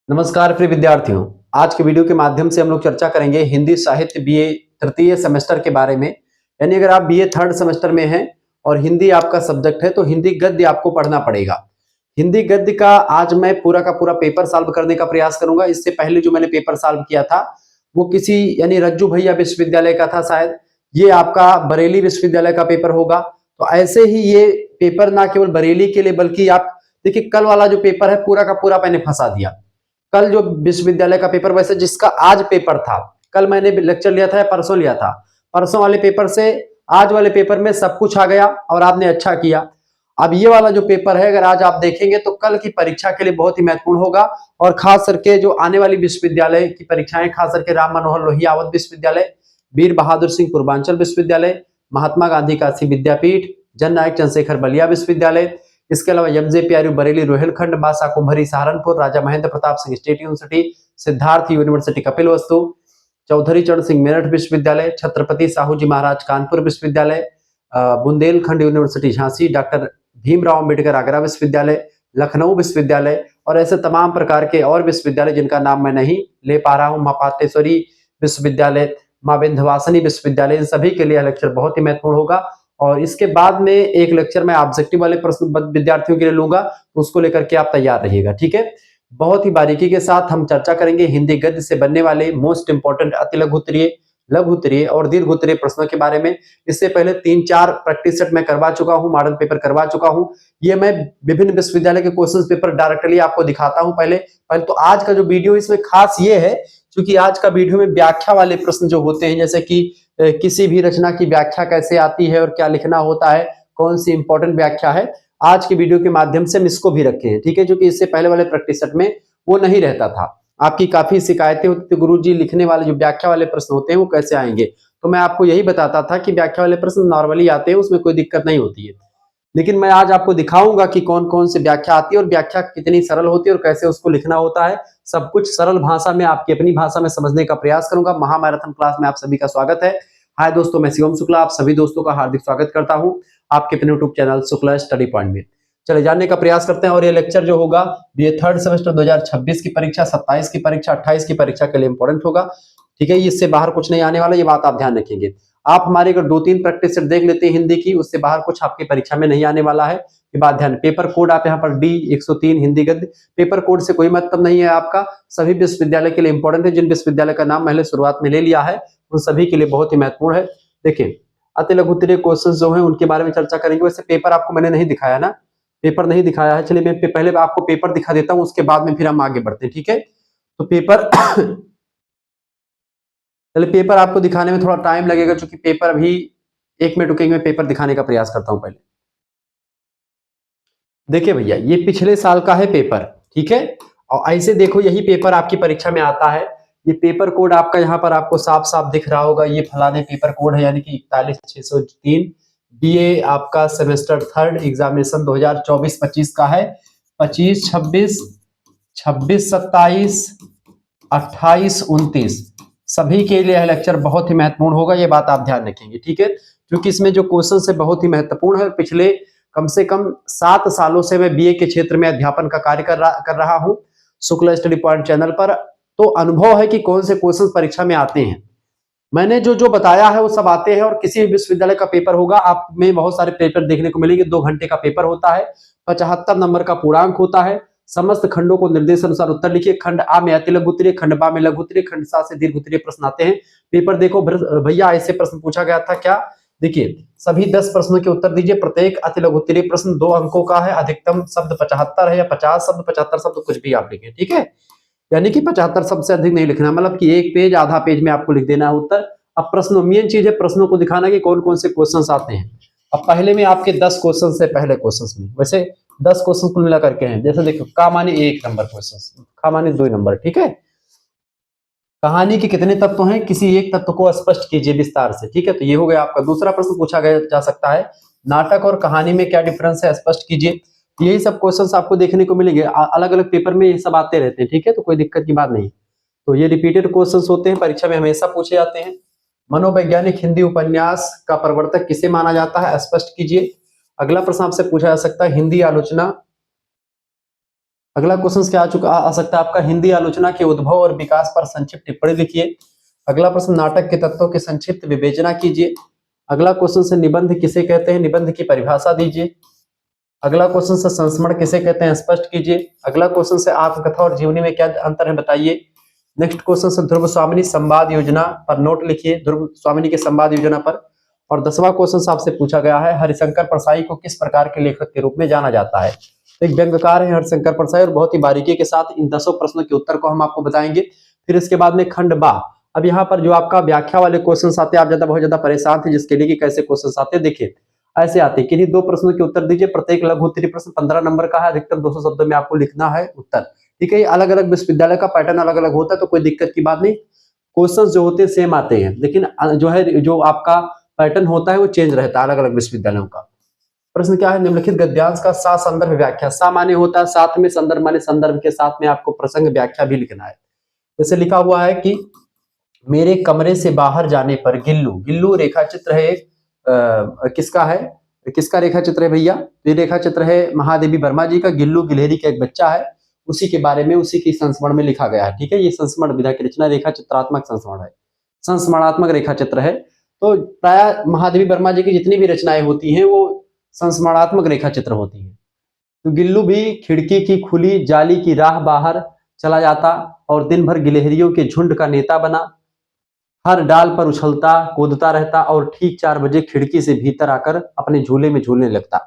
नमस्कार प्रिय विद्यार्थियों। आज के वीडियो के माध्यम से हम लोग चर्चा करेंगे हिंदी साहित्य बीए तृतीय सेमेस्टर के बारे में। यानी अगर आप बीए थर्ड सेमेस्टर में हैं और हिंदी आपका सब्जेक्ट है तो हिंदी गद्य आपको पढ़ना पड़ेगा। हिंदी गद्य का आज मैं पूरा का पूरा पेपर सॉल्व करने का प्रयास करूंगा। इससे पहले जो मैंने पेपर सॉल्व किया था वो किसी यानी रज्जू भैया विश्वविद्यालय का था शायद। ये आपका बरेली विश्वविद्यालय का पेपर होगा। तो ऐसे ही ये पेपर ना केवल बरेली के लिए बल्कि आप देखिए कल वाला जो पेपर है पूरा का पूरा मैंने फंसा दिया। कल जो विश्वविद्यालय का पेपर वैसे जिसका आज पेपर था, कल मैंने लेक्चर लिया था या परसों लिया था, परसों वाले पेपर से आज वाले पेपर में सब कुछ आ गया और आपने अच्छा किया। अब ये वाला जो पेपर है अगर आज आप देखेंगे तो कल की परीक्षा के लिए बहुत ही महत्वपूर्ण होगा। और खास करके जो आने वाली विश्वविद्यालय की परीक्षाएं, खास करके राम मनोहर लोहिया अवध विश्वविद्यालय, वीर बहादुर सिंह पूर्वांचल विश्वविद्यालय, महात्मा गांधी काशी विद्यापीठ, जन नायक चंद्रशेखर बलिया विश्वविद्यालय, इसके अलावा एमजे पीआरयू बरेली रोहिलखंड, बासा कुंभरी Saharanpur, Raja Mahendra Pratap Singh state university, Siddharth university Kapilvastu, Chaudhary Charan Singh Meerut विश्वविद्यालय, छत्रपति साहू जी महाराज कानपुर विश्वविद्यालय, बुंदेलखंड यूनिवर्सिटी झांसी, डॉक्टर भीमराव अम्बेडकर आगरा विश्वविद्यालय, लखनऊ विश्वविद्यालय और ऐसे तमाम प्रकार के और विश्वविद्यालय जिनका नाम मैं नहीं ले पा रहा हूं, मां पाटेश्वरी विश्वविद्यालय, मां विंध्यवासिनी विश्वविद्यालय, इन सभी के लिए लेक्चर बहुत ही महत्वपूर्ण होगा। और इसके बाद में एक लेक्चर मैं ऑब्जेक्टिव वाले प्रश्न विद्यार्थियों के लिए लूंगा, तो उसको लेकर के आप तैयार रहिएगा, ठीक है। बहुत ही बारीकी के साथ हम चर्चा करेंगे हिंदी गद्य से बनने वाले मोस्ट इंपॉर्टेंट अति लघु उत्तरीय, लघु उत्तरीय और दीर्घ उत्तरीय प्रश्नों के बारे में। इससे पहले 3-4 प्रैक्टिस सेट मैं करवा चुका हूं, मॉडल पेपर करवा चुका हूं। ये मैं विभिन्न विश्वविद्यालय के क्वेश्चन पेपर डायरेक्टली आपको दिखाता हूं। पहले तो आज का जो वीडियो इसमें खास ये है क्योंकि आज का वीडियो में व्याख्या वाले प्रश्न जो होते हैं, जैसे कि किसी भी रचना की व्याख्या कैसे आती है और क्या लिखना होता है, कौन सी इंपॉर्टेंट व्याख्या है, आज के वीडियो के माध्यम से हम इसको भी रखे हैं, ठीक है। क्योंकि इससे पहले वाले प्रैक्टिस सेट में वो नहीं रहता था। आपकी काफी शिकायतें होती थी, गुरुजी लिखने वाले जो व्याख्या वाले प्रश्न होते हैं वो कैसे आएंगे। तो मैं आपको यही बताता था कि व्याख्या वाले प्रश्न नॉर्मली आते हैं, उसमें कोई दिक्कत नहीं होती है। लेकिन मैं आज आपको दिखाऊंगा कि कौन कौन से व्याख्या आती है और व्याख्या कितनी सरल होती है और कैसे उसको लिखना होता है। सब कुछ सरल भाषा में, आपकी अपनी भाषा में समझने का प्रयास करूंगा। महामैराथन क्लास में आप सभी का स्वागत है। हाय दोस्तों, मैं शिवम शुक्ला आप सभी दोस्तों का हार्दिक स्वागत करता हूं आपके अपने YouTube channel Shukla study point में। चले जानने का प्रयास करते हैं। और ये लेक्चर जो होगा ये थर्ड सेमेस्टर 2026 की परीक्षा, 27 की परीक्षा, 28 की परीक्षा के लिए इंपॉर्टेंट होगा, ठीक है। इससे बाहर कुछ नहीं आने वाला, ये बात आप ध्यान रखेंगे। आप हमारे अगर 2-3 प्रैक्टिस सेट देख लेते हैं हिंदी की, उससे बाहर कुछ आपकी परीक्षा में नहीं आने वाला है, ये बात ध्यान। पेपर कोड आप यहाँ पर D103 हिंदी गद्य, पेपर कोड से कोई मतलब नहीं है आपका, सभी विश्वविद्यालय के लिए इंपॉर्टेंट है। जिन विश्वविद्यालय का नाम मैंने शुरुआत में ले लिया है उन सभी के लिए बहुत ही महत्वपूर्ण है। देखिए अति लघु उत्तरीय क्वेश्चन जो है उनके बारे में चर्चा करेंगे। वैसे पेपर आपको मैंने नहीं दिखाया ना, पेपर नहीं दिखाया है। चलिए मैं पहले आपको पेपर दिखा देता हूं, उसके बाद में फिर हम आगे बढ़ते हैं, ठीक है। तो पेपर चलिए पेपर आपको दिखाने में थोड़ा टाइम लगेगा क्योंकि पेपर अभी 1 मिनट रुकेंगे, मैं पेपर दिखाने का प्रयास करता हूं। पहले देखिए भैया ये पिछले साल का है पेपर, ठीक है। और ऐसे देखो यही पेपर आपकी परीक्षा में आता है। ये पेपर कोड आपका यहाँ पर आपको साफ साफ दिख रहा होगा, ये फलाने पेपर कोड है, यानी कि 41603 बीए आपका सेमेस्टर थर्ड एग्जामिनेशन 2024-25 का है। 25, 26, 26, 27, 28, 29 सभी के लिए यह लेक्चर बहुत ही महत्वपूर्ण होगा, ये बात आप ध्यान रखेंगे, ठीक है। क्योंकि इसमें जो क्वेश्चन है बहुत ही महत्वपूर्ण है। पिछले कम से कम 7 सालों से मैं बीए के क्षेत्र में अध्यापन का कार्य कर रहा हूं शुक्ला स्टडी पॉइंट चैनल पर। तो अनुभव है कि कौन से क्वेश्चन परीक्षा में आते हैं। मैंने जो जो बताया है वो सब आते हैं। और किसी भी विश्वविद्यालय का पेपर होगा, आप में बहुत सारे पेपर देखने को मिलेंगे। 2 घंटे का पेपर होता है, 75 नंबर का पूर्णांक होता है। समस्त खंडों को निर्देश अनुसार उत्तर लिखिए। खंड आ में अति लघु उत्तरीय, खंड बा में लघु उत्तरीय, खंड सा से दीर्घ उत्तरीय प्रश्न आते हैं। पेपर देखो भैया, ऐसे प्रश्न पूछा गया था क्या, देखिए सभी 10 प्रश्नों के उत्तर दीजिए। प्रत्येक अति लघु उत्तरीय प्रश्न 2 अंकों का है। अधिकतम शब्द 75 है या 50 शब्द, 75 शब्द कुछ भी आप लिखें, ठीक है। यानी कि 75 शब्द से अधिक नहीं लिखना, मतलब कि 1 पेज आधा पेज में आपको लिख देना है उत्तर। अब प्रश्न मेन चीज है प्रश्नों को दिखाना कि कौन कौन से क्वेश्चंस आते हैं। अब पहले में आपके 10 क्वेश्चन है, पहले क्वेश्चन में वैसे 10 क्वेश्चन कुल मिला करके हैं। जैसे देखो का मानी 1 नंबर क्वेश्चन, का मानी 2 नंबर, ठीक है। कहानी के कितने तत्व हैं, किसी एक तत्व को स्पष्ट कीजिए विस्तार से, ठीक है। तो ये हो गया आपका। दूसरा प्रश्न पूछा गया जा सकता है नाटक और कहानी में क्या डिफरेंस है, स्पष्ट कीजिए। यही सब क्वेश्चंस आपको देखने को मिलेंगे, अलग अलग पेपर में ये सब आते रहते हैं, ठीक है। तो कोई दिक्कत की बात नहीं। तो ये रिपीटेड क्वेश्चंस होते हैं, परीक्षा में हमेशा पूछे जाते हैं। मनोवैज्ञानिक हिंदी उपन्यास का प्रवर्तक किसे माना जाता है, स्पष्ट कीजिए। अगला प्रश्न आपसे पूछा जा सकता है हिंदी आलोचना, अगला क्वेश्चन क्या आ सकता है आपका, हिंदी आलोचना के उद्भव और विकास पर संक्षिप्त टिप्पणी लिखिए। अगला प्रश्न, नाटक के तत्वों की संक्षिप्त विवेचना कीजिए। अगला क्वेश्चन से निबंध किसे कहते हैं, निबंध की परिभाषा दीजिए। अगला क्वेश्चन से संस्मरण किसे कहते हैं, स्पष्ट कीजिए। अगला क्वेश्चन से आत्मकथा और जीवनी में क्या अंतर है बताइए। नेक्स्ट क्वेश्चन से ध्रुव स्वामिनी संवाद योजना पर नोट लिखिए, ध्रुव स्वामिनी के संवाद योजना पर। और 10वां क्वेश्चन आपसे पूछा गया है, हरिशंकर परसाई को किस प्रकार के लेखक के रूप में जाना जाता है। एक व्यंग्यकार है हरिशंकर परसाई और बहुत ही बारीकी के साथ इन 10 प्रश्नों के उत्तर को हम आपको बताएंगे। फिर इसके बाद में खंड बा। अब यहाँ पर जो आपका व्याख्या वाले क्वेश्चन आते हैं, आप बहुत ज्यादा परेशान थे जिसके लिए कि कैसे क्वेश्चन आते हैं, देखिए ऐसे आते हैं, किन्हीं 2 प्रश्नों के उत्तर दीजिए। प्रत्येक लघु उत्तरीय प्रश्न 15 नंबर का है, अधिकतम 200 शब्दों में आपको लिखना है उत्तर। ठीक है, अलग अलग विश्वविद्यालय का पैटर्न अलग अलग होता है तो कोई दिक्कत की बात नहीं, क्वेश्चन जो होते हैं सेम आते हैं, लेकिन जो आपका पैटर्न होता है वो चेंज रहता है अलग अलग विश्वविद्यालयों का। प्रश्न क्या है, निम्नलिखित गद्यांश का सा संदर्भ व्याख्या। सा माने होता है साथ में, संदर्भ माने संदर्भ के साथ में आपको प्रसंग व्याख्या भी लिखना है। जैसे लिखा हुआ है कि मेरे कमरे से बाहर जाने पर गिल्लू, गिल्लू रेखा चित्र है किसका है, किसका रेखा चित्र है भैया, ये रेखा चित्र है महादेवी वर्मा जी का। गिल्लू गिलहरी का एक बच्चा है, उसी के बारे में उसी की संस्मरण में लिखा गया है। ठीक है, ये संस्मरण विधा की रचना रेखा चित्रात्मक संस्मरण है, संस्मरणात्मक रेखा चित्र है। तो प्राय महादेवी वर्मा जी की जितनी भी रचनाएं होती हैं वो संस्मरणात्मक रेखा चित्र होती है। तो गिल्लू भी खिड़की की खुली जाली की राह बाहर चला जाता और दिन भर गिलहरियों के झुंड का नेता बना, हर डाल पर उछलता कूदता रहता और ठीक 4 बजे खिड़की से भीतर आकर अपने झूले में झूलने लगता।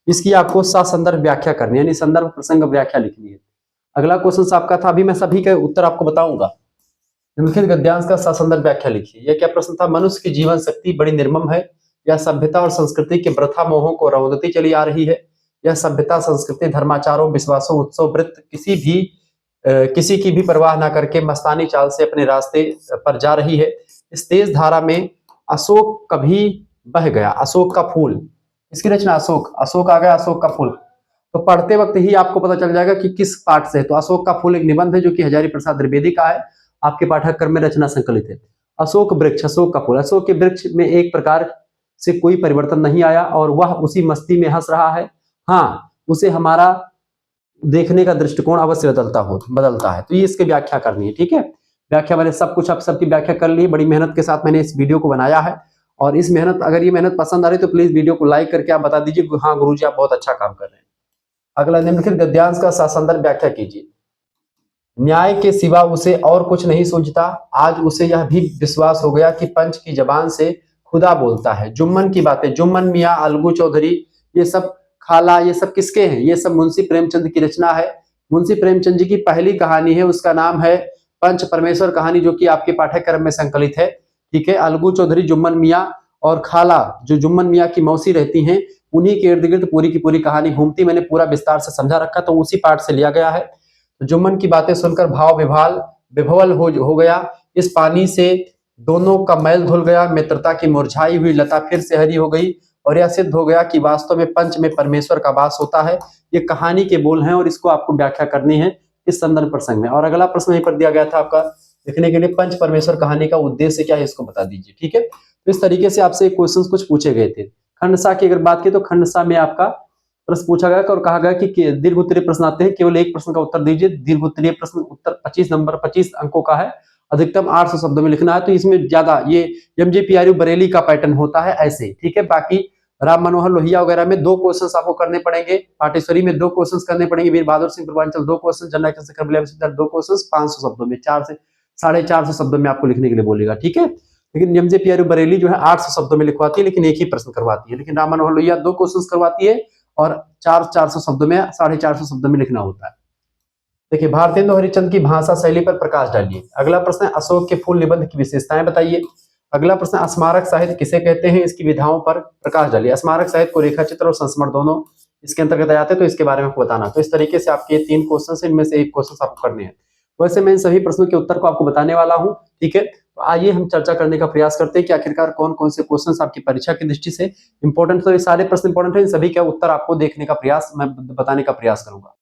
इसकी आपको संदर्भ व्याख्या करनी है, यानी संदर्भ प्रसंग व्याख्या लिखनी है। अगला क्वेश्चन आपका था, अभी मैं सभी के उत्तर आपको बताऊंगा। निम्नलिखित गद्यांश का संदर्भ व्याख्या लिखिए। यह क्या प्रश्न था, मनुष्य की जीवन शक्ति बड़ी निर्मम है, यह सभ्यता और संस्कृति के प्रथा मोहों को रौंदती चली आ रही है। यह सभ्यता संस्कृति धर्माचारों विश्वासों उत्सव वृत्त किसी की भी परवाह ना करके मस्तानी चाल से अपने रास्ते पर जा रही है। इस तेज धारा में अशोक कभी बह गया, अशोक का फूल, इसकी रचना अशोक, अशोक आ गया अशोक का फूल। तो पढ़ते वक्त ही आपको पता चल जाएगा कि किस पाठ से है। तो अशोक का फूल एक निबंध है जो कि हजारी प्रसाद द्विवेदी का है, आपके पाठ्यक्रम में रचना संकलित है। अशोक वृक्ष, अशोक का फूल, अशोक के वृक्ष में एक प्रकार से कोई परिवर्तन नहीं आया और वह उसी मस्ती में हंस रहा है। हाँ, उसे हमारा देखने का दृष्टिकोण अवश्य बदलता है। तो ये इसकी व्याख्या करनी है। ठीक है, व्याख्या मैंने सब कुछ आप सबकी व्याख्या कर ली, बड़ी मेहनत के साथ मैंने इस वीडियो को बनाया है। और इस मेहनत, अगर ये मेहनत पसंद आ रही तो प्लीज वीडियो को लाइक करके आप बता दीजिए हाँ गुरुजी आप बहुत अच्छा काम कर रहे हैं। अगला, निम्नलिखित गद्यांश का संदर्भ व्याख्या कीजिए। न्याय के सिवा उसे और कुछ नहीं सूझता, आज उसे यह भी विश्वास हो गया कि पंच की जबान से खुदा बोलता है। जुम्मन की बातें, जुम्मन मियाँ, अलगू चौधरी, ये सब खाला, ये सब किसके हैं, ये सब मुंशी प्रेमचंद की रचना है। मुंशी प्रेमचंद जी की पहली कहानी है, उसका नाम है पंच परमेश्वर कहानी, जो कि आपके पाठ्यक्रम में संकलित है। ठीक है, अलगू चौधरी, जुम्मन मियाँ और खाला, जो जुम्मन मियाँ की मौसी रहती हैं, उन्हीं के इर्द गिर्द पूरी की पूरी कहानी घूमती। मैंने पूरा विस्तार से समझा रखा, तो उसी पाठ से लिया गया है। जुम्मन की बातें सुनकर भाव विभवल हो गया, इस पानी से दोनों का मैल धुल गया, मित्रता की मुरझाई हुई लता फिर से हरी हो गई और यह सिद्ध हो गया कि वास्तव में पंच में परमेश्वर का वास होता है। ये कहानी के बोल हैं और इसको आपको व्याख्या करनी है इस संदर्भ प्रसंग में। और अगला प्रश्न यहीं पर दिया गया था आपका लिखने के लिए, पंच परमेश्वर कहानी का उद्देश्य क्या है इसको बता दीजिए। ठीक है, तो इस तरीके से आपसे क्वेश्चन कुछ पूछे गए थे। खंडसा की अगर बात की तो खंडसा में आपका प्रश्न पूछा गया और कहा गया कि दीर्घ उत्तरीय प्रश्न आते हैं, केवल एक प्रश्न का उत्तर दीजिए। दीर्घ उत्तरीय प्रश्न उत्तर 25 अंकों का है, अधिकतम 800 शब्दों में लिखना है। तो इसमें ज्यादा ये MJPRU बरेली का पैटर्न होता है ऐसे। ठीक है, बाकी राम मनोहर लोहिया वगैरह में 2 क्वेश्चन आपको करने पड़ेंगे, पाटेश्वरी में 2 क्वेश्चन करने पड़ेंगे, वीर बहादुर सिंह पूर्वांचल 2 क्वेश्चन, जनरल शेखर विश्वविद्यालय 2 क्वेश्चन 500 शब्दों में, 4 से 450 शब्दों में आपको लिखने के लिए बोलेगा। ठीक है, लेकिन MJPRU बरेली जो है 800 शब्दों में लिखवाती है, लेकिन एक ही प्रश्न करवाती है। लेकिन राम मनोहर लोहिया 2 क्वेश्चन करवाती है और 400 शब्दों में, 450 शब्दों में लिखना होता है। देखिए, भारतेंदु हरिश्चंद्र की भाषा शैली पर प्रकाश डालिए। अगला प्रश्न है, अशोक के फूल निबंध की विशेषताएं बताइए। अगला प्रश्न, स्मारक साहित्य किसे कहते हैं, इसकी विधाओं पर प्रकाश डालिए। स्मारक साहित्य को रेखा चित्र और संस्मरण दोनों इसके अंतर्गत आते हैं, तो इसके बारे में आपको बताना। तो इस तरीके से आपके 3 क्वेश्चन है, इनमें से एक क्वेश्चन आपको करने हैं। वैसे मैं इन सभी प्रश्नों के उत्तर को आपको बताने वाला हूँ। ठीक है, तो आइए हम चर्चा करने का प्रयास करते हैं कि आखिरकार कौन कौन से क्वेश्चन आपकी परीक्षा की दृष्टि से इंपॉर्टेंट। तो ये सारे प्रश्न इंपॉर्टेंट है, इन सभी का उत्तर आपको देखने का प्रयास, मैं बताने का प्रयास करूंगा।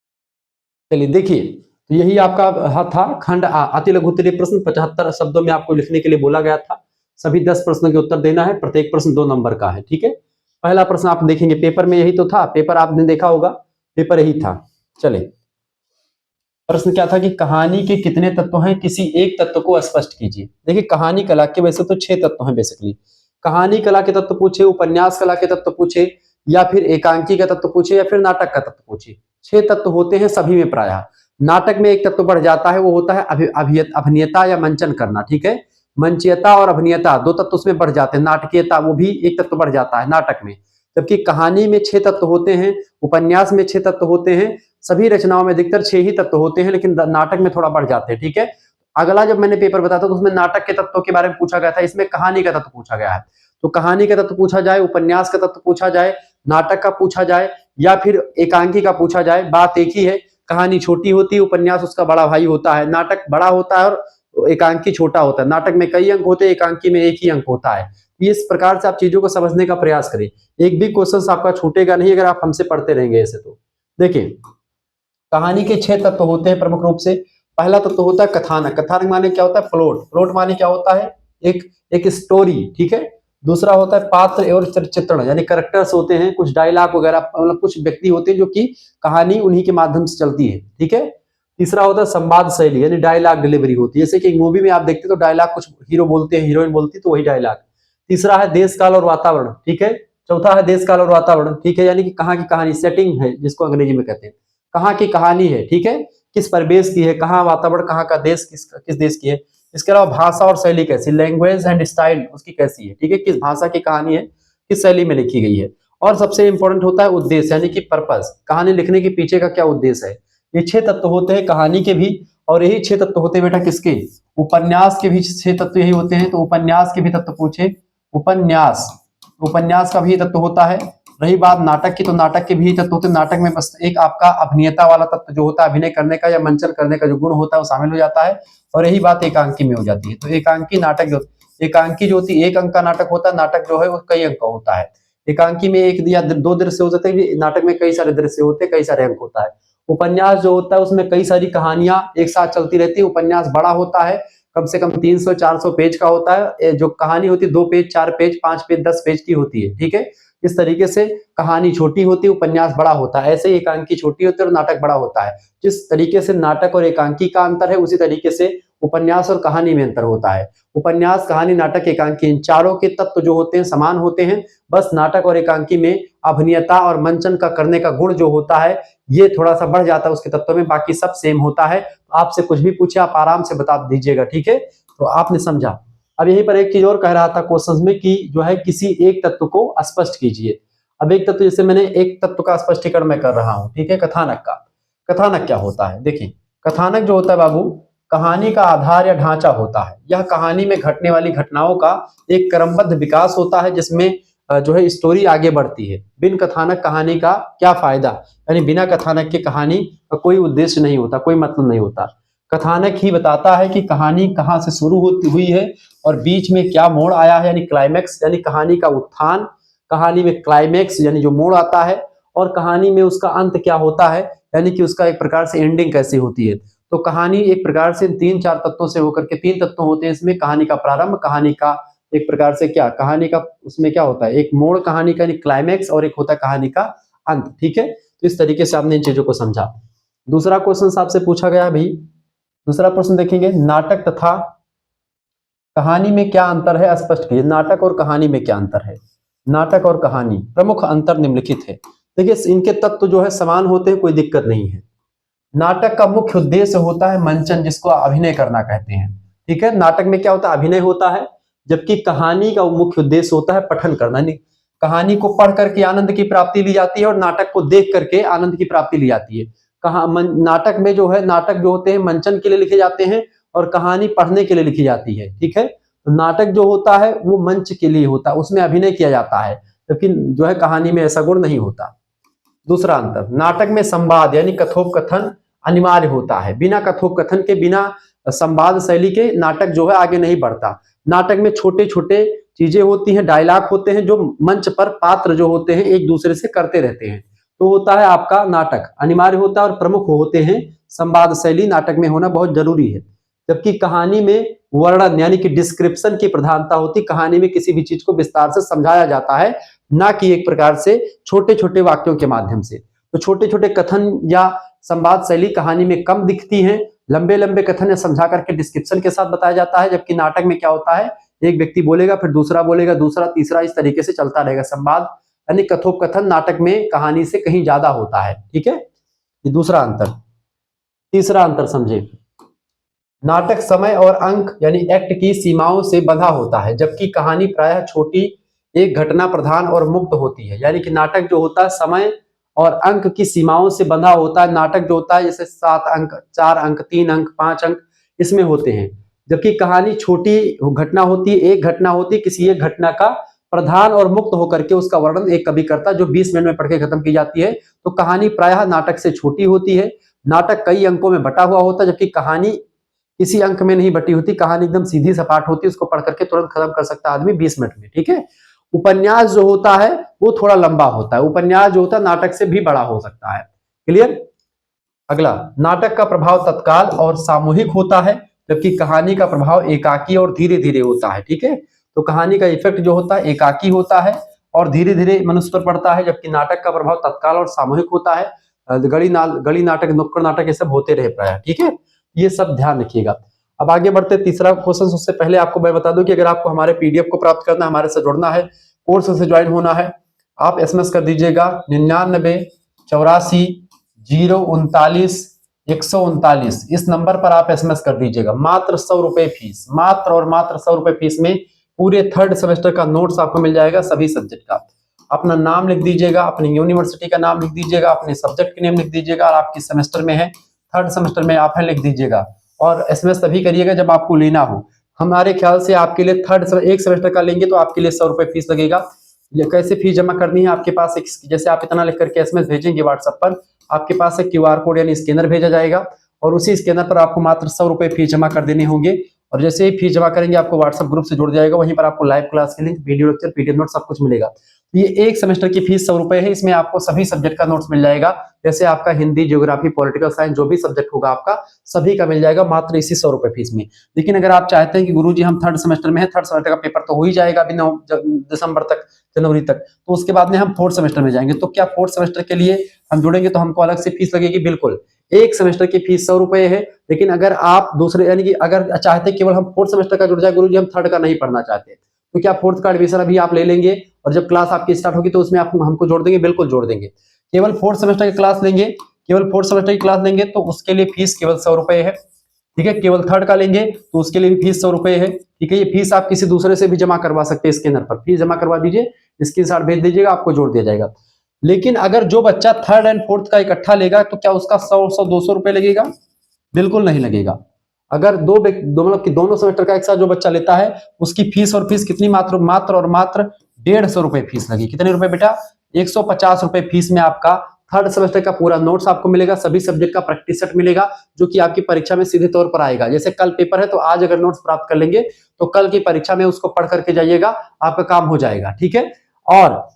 चलिए देखिए, तो यही आपका था खंड आ, अति लघु उत्तरीय प्रश्न 75 शब्दों में आपको लिखने के लिए बोला गया था। सभी 10 प्रश्नों के उत्तर देना है, प्रत्येक प्रश्न 2 नंबर का है। ठीक है, पहला प्रश्न आप देखेंगे, पेपर में यही तो था, पेपर आपने देखा होगा, पेपर यही था। चले प्रश्न क्या था कि कहानी के कितने तत्व हैं, किसी एक तत्व को स्पष्ट कीजिए। देखिए कहानी कला के वैसे तो 6 तत्व हैं बेसिकली। कहानी कला के तत्व पूछे, उपन्यास कला के तत्व पूछे, या फिर एकांकी का तत्व पूछे, या फिर नाटक का तत्व पूछे। 6 तत्व होते हैं सभी में प्रायः। नाटक में एक तत्व बढ़ जाता है, वो होता है अभिनेता या मंचन करना। ठीक है, मंचीयता और अभिनेता 2 तत्व उसमें बढ़ जाते हैं। नाटकीयता वो भी एक तत्व बढ़ जाता है नाटक में। जबकि कहानी में 6 तत्व होते हैं, उपन्यास में 6 तत्व होते हैं, सभी रचनाओं में अधिकतर 6 ही तत्व होते हैं, लेकिन नाटक में थोड़ा बढ़ जाते हैं। ठीक है, अगला जब मैंने पेपर बताया था तो उसमें नाटक के तत्वों के बारे में पूछा गया था, इसमें कहानी का तत्व पूछा गया है। तो कहानी का तत्व पूछा जाए, उपन्यास का तत्व पूछा जाए, नाटक का पूछा जाए, या फिर एकांकी का पूछा जाए, बात एक ही है। कहानी छोटी होती है, उपन्यास उसका बड़ा भाई होता है, नाटक बड़ा होता है और एकांकी छोटा होता है। नाटक में कई अंक होते हैं, एकांकी में एक ही अंक होता है। इस प्रकार से आप चीजों को समझने का प्रयास करें, एक भी क्वेश्चन आपका छूटेगा नहीं अगर आप हमसे पढ़ते रहेंगे ऐसे। तो देखिए कहानी के 6 तत्व होते हैं प्रमुख रूप से। पहला तत्व होता है कथानक। कथानक माने क्या होता है? प्लॉट। प्लॉट माने क्या होता है? एक स्टोरी। ठीक है, दूसरा होता है पात्र एवं चित्रण, यानी कैरेक्टर्स होते हैं, कुछ डायलॉग वगैरह, मतलब कुछ व्यक्ति होते हैं जो कि कहानी उन्हीं के माध्यम से चलती है। ठीक है, तीसरा होता है संवाद शैली, यानी डायलॉग डिलीवरी होती है। जैसे कि एक मूवी में आप देखते तो डायलॉग कुछ हीरो बोलते हैं, हीरोइन बोलती है, तो वही डायलॉग। तीसरा है देश काल और वातावरण। ठीक है, चौथा है देश काल और वातावरण। ठीक है, यानी कि कहाँ की कहानी, सेटिंग है जिसको अंग्रेजी में कहते हैं, कहाँ की कहानी है। ठीक है, किस परिवेश की है, कहाँ वातावरण, कहाँ का देश, किस देश की है। इसके अलावा भाषा और शैली कैसी, लैंग्वेज एंड स्टाइल उसकी कैसी है। ठीक है, किस भाषा की कहानी है, किस शैली में लिखी गई है। और सबसे इंपॉर्टेंट होता है उद्देश्य, यानी कि पर्पस, कहानी लिखने के पीछे का क्या उद्देश्य है। ये 6 तत्व होते हैं कहानी के भी, और यही 6 तत्व होते हैं बेटा किसके, उपन्यास के भी 6 तत्व यही होते हैं। तो उपन्यास के भी तत्व पूछे, उपन्यास का भी तत्व होता है। रही बात नाटक की, तो नाटक के भी तत्व होते हैं। नाटक में बस एक आपका अभिनेता वाला तत्व जो होता है, अभिनय करने का या मंचन करने का जो गुण होता है वो शामिल हो जाता है। और यही बात एकांकी में हो जाती है। तो एकांकी नाटक जो, एकांकी जो होती है, एक अंक का नाटक होता है, नाटक जो है वो कई अंक का होता है। एकांकी में एक या 2 दृश्य हो सकते हैं, नाटक में कई सारे दृश्य होते हैं, कई सारे अंक होता है। उपन्यास जो होता है उसमें कई सारी कहानियां एक साथ चलती रहती है। उपन्यास बड़ा होता है, कम से कम 300-400 पेज का होता है। जो कहानी होती है 2 पेज, 4 पेज, 5 पेज, 10 पेज की होती है। ठीक है, इस तरीके से कहानी छोटी होती है, उपन्यास बड़ा होता है। ऐसे ही एकांकी छोटी होती है और नाटक बड़ा होता है। जिस तरीके से नाटक और एकांकी का अंतर है, उसी तरीके से उपन्यास और कहानी में अंतर होता है। उपन्यास, कहानी, नाटक, एकांकी, इन चारों के तत्व जो होते हैं समान होते हैं। बस नाटक और एकांकी में अभिनेता और मंचन का करने का गुण जो होता है ये थोड़ा सा बढ़ जाता है उसके तत्व में, बाकी सब सेम होता है। आपसे कुछ भी पूछे आप आराम से बता दीजिएगा। ठीक है, तो आपने समझा। अब यहीं पर एक चीज और कह रहा था क्वेश्चन में कि जो है किसी एक तत्व को स्पष्ट कीजिए। अब एक तत्व, जैसे मैंने एक तत्व का स्पष्टीकरण मैं कर रहा हूं। ठीक है, कथानक का। कथानक क्या होता है? देखिए कथानक जो होता है बाबू, कहानी का आधार या ढांचा होता है। यह कहानी में घटने वाली घटनाओं का एक क्रमबद्ध विकास होता है, जिसमें जो है स्टोरी आगे बढ़ती है। बिन कथानक कहानी का क्या फायदा, यानी बिना कथानक की कहानी का कोई उद्देश्य नहीं होता, कोई मतलब नहीं होता। कथानक ही बताता है कि कहानी कहाँ से शुरू होती हुई है और बीच में क्या मोड़ आया है, यानी क्लाइमैक्स, यानी कहानी का उत्थान, कहानी में क्लाइमैक्स यानी जो मोड़ आता है, और कहानी में उसका अंत क्या होता है, यानी कि उसका एक प्रकार से एंडिंग कैसी होती है। तो कहानी एक प्रकार से 3-4 तत्वों से होकर के, 3 तत्व होते हैं इसमें, कहानी का प्रारंभ, कहानी का एक प्रकार से क्या, कहानी का उसमें क्या होता है, एक मोड़ कहानी का यानी क्लाइमैक्स, और एक होता है कहानी का अंत। ठीक है, तो इस तरीके से आपने इन चीजों को समझा। दूसरा क्वेश्चन आपसे पूछा गया भाई, दूसरा प्रश्न देखेंगे, नाटक तथा कहानी में क्या अंतर है स्पष्ट कीजिए। नाटक और कहानी में क्या अंतर है? नाटक और कहानी प्रमुख अंतर निम्नलिखित है। देखिए इनके तत्व जो है समान होते हैं, कोई दिक्कत नहीं है। नाटक का मुख्य उद्देश्य होता है मंचन, जिसको अभिनय करना कहते हैं। ठीक है, नाटक में क्या होता है, अभिनय होता है, जबकि कहानी का मुख्य उद्देश्य होता है पठन करना। कहानी को पढ़ करके आनंद की प्राप्ति ली जाती है और नाटक को देख करके आनंद की प्राप्ति ली जाती है। नाटक में जो है, नाटक जो होते हैं मंचन के लिए लिखे जाते हैं और कहानी पढ़ने के लिए लिखी जाती है। ठीक है, तो नाटक जो होता है वो मंच के लिए होता है, उसमें अभिनय किया जाता है, लेकिन जो है कहानी में ऐसा गुण नहीं होता। दूसरा अंतर, नाटक में संवाद यानी कथोपकथन अनिवार्य होता है। बिना कथोपकथन के, बिना संवाद शैली के नाटक जो है आगे नहीं बढ़ता। नाटक में छोटे छोटे चीजें होती हैं, डायलॉग होते हैं जो मंच पर पात्र जो होते हैं एक दूसरे से करते रहते हैं, तो होता है आपका नाटक अनिवार्य होता है और प्रमुख होते हैं। संवाद शैली नाटक में होना बहुत जरूरी है। जबकि कहानी में वर्णन यानी कि डिस्क्रिप्शन की प्रधानता होती। कहानी में किसी भी चीज को विस्तार से समझाया जाता है, ना कि एक प्रकार से छोटे छोटे वाक्यों के माध्यम से। तो छोटे छोटे कथन या संवाद शैली कहानी में कम दिखती है। लंबे लंबे कथन या समझा करके डिस्क्रिप्शन के साथ बताया जाता है, जबकि नाटक में क्या होता है, एक व्यक्ति बोलेगा, फिर दूसरा बोलेगा, दूसरा तीसरा, इस तरीके से चलता रहेगा। संवाद यानी कथोपकथन नाटक में कहानी से कहीं ज्यादा होता है। ठीक है, ये दूसरा अंतर। तीसरा अंतर समझे, नाटक समय और अंक यानी एक्ट की सीमाओं से बंधा होता है, जबकि कहानी प्रायः छोटी, एक घटना प्रधान और मुक्त होती है। यानी कि नाटक जो होता है समय और अंक की सीमाओं से बंधा होता है। नाटक जो होता है जैसे 7 अंक, 4 अंक, 3 अंक, 5 अंक इसमें होते हैं, जबकि कहानी छोटी घटना होती है, एक घटना होती है, किसी एक घटना का प्रधान और मुक्त होकर के उसका वर्णन एक कवि करता है, जो 20 मिनट में पढ़ के खत्म की जाती है। तो कहानी प्रायः नाटक से छोटी होती है। नाटक कई अंकों में बटा हुआ होता है, जबकि कहानी किसी अंक में नहीं बटी होती। कहानी एकदम सीधी सपाट होती है, उसको पढ़ करके तुरंत खत्म कर सकता है आदमी 20 मिनट में। ठीक है, उपन्यास जो होता है वो थोड़ा लंबा होता है। उपन्यास जो होता है नाटक से भी बड़ा हो सकता है। क्लियर। अगला, नाटक का प्रभाव तत्काल और सामूहिक होता है, जबकि कहानी का प्रभाव एकाकी और धीरे धीरे होता है। ठीक है, तो कहानी का इफेक्ट जो होता है एकाकी होता है और धीरे धीरे मनुष्य पर पड़ता है, जबकि नाटक का प्रभाव तत्काल और सामूहिक होता है। गली नाटक, नुक्कड़ नाटक ये सब होते रहे प्रायः। ठीक है, ये सब ध्यान रखिएगा। अब आगे बढ़ते तीसरा क्वेश्चन। उससे पहले आपको मैं बता दूं कि अगर आपको हमारे पीडीएफ को प्राप्त करना है, हमारे से जुड़ना है, कोर्स से ज्वाइन होना है, आप एसएमएस कर दीजिएगा 9984 039 139। इस नंबर पर आप एसएमएस कर दीजिएगा। मात्र 100 रुपए फीस, मात्र और मात्र 100 रुपए फीस में पूरे 3rd सेमेस्टर का नोट्स आपको मिल जाएगा सभी सब्जेक्ट का। अपना नाम लिख दीजिएगा, अपनी यूनिवर्सिटी का नाम लिख दीजिएगा, अपने सब्जेक्ट के नेम लिख दीजिएगा, और आपकी सेमेस्टर में है, 3rd सेमेस्टर में आप है लिख दीजिएगा। और एसएमएस तभी करिएगा जब आपको लेना हो। हमारे ख्याल से आपके लिए एक सेमेस्टर का लेंगे तो आपके लिए 100 रुपए फीस लगेगा। कैसे फीस जमा करनी है, आपके पास एक, जैसे आप इतना लिख करके एसएमएस भेजेंगे व्हाट्सएप पर, आपके पास एक क्यूआर कोड यानी स्कैनर भेजा जाएगा, और उसी स्कैनर पर आपको मात्र 100 रुपए फीस जमा कर देने होंगे। और जैसे ही फीस जमा करेंगे आपको व्हाट्सएप ग्रुप से जुड़ जाएगा, वहीं पर आपको लाइव क्लास की link, video lecture, PDF note सब कुछ मिलेगा। ये एक सेमेस्टर की फीस 100 रुपए है। इसमें आपको सभी सब्जेक्ट का नोट्स मिल जाएगा, जैसे आपका हिंदी, ज्योग्राफी, पॉलिटिकल साइंस, जो भी सब्जेक्ट होगा आपका सभी का मिल जाएगा मात्र इसी 100 रुपए फीस में। लेकिन अगर आप चाहते हैं कि गुरुजी हम 3rd सेमेस्टर में है, 3rd सेमेस्टर का पेपर तो हो ही जाएगा अभी दिसंबर तक, जनवरी तक, तो उसके बाद में हम 4th सेमेस्टर में जाएंगे, तो क्या 4th सेमेस्टर के लिए हम जुड़ेंगे तो हमको अलग से फीस लगेगी? बिल्कुल, एक सेमेस्टर की फीस 100 रुपए है। लेकिन अगर आप दूसरे, यानी कि अगर चाहते केवल हम 4th सेमेस्टर का जुड़ जाए, गुरुजी हम 3rd का नहीं पढ़ना चाहते, तो क्या 4th का एडमिशन अभी आप ले लेंगे और जब क्लास आपकी स्टार्ट होगी तो उसमें आप हमको जोड़ देंगे? बिल्कुल जोड़ देंगे। केवल 4th सेमेस्टर की क्लास लेंगे, केवल 4th सेमेस्टर की क्लास लेंगे तो उसके लिए फीस केवल 100 रुपए है। ठीक है, केवल 3rd का लेंगे तो उसके लिए भी फीस 100 रुपए है। ठीक है, ये फीस आप किसी दूसरे से भी जमा करवा सकते हैं, स्कैनर पर फीस जमा करवा दीजिए, स्क्रीनशॉट भेज दीजिएगा, आपको जोड़ दिया जाएगा। लेकिन अगर जो बच्चा 3rd एंड 4th का इकट्ठा लेगा तो क्या उसका 100-200 रुपए लगेगा? बिल्कुल नहीं लगेगा। अगर मतलब कि दोनों सेमेस्टर का एक साथ जो बच्चा लेता है उसकी फीस और फीस कितनी, मात्र और मात्र 150 रुपए फीस लगी। कितने रुपए बेटा? 150 रुपए फीस में आपका 3rd सेमेस्टर का पूरा नोट्स आपको मिलेगा, सभी सब्जेक्ट का प्रैक्टिस सेट मिलेगा, जो कि आपकी परीक्षा में सीधे तौर पर आएगा। जैसे कल पेपर है तो आज अगर नोट्स प्राप्त कर लेंगे तो कल की परीक्षा में उसको पढ़ करके जाइएगा, आपका काम हो जाएगा। ठीक है, और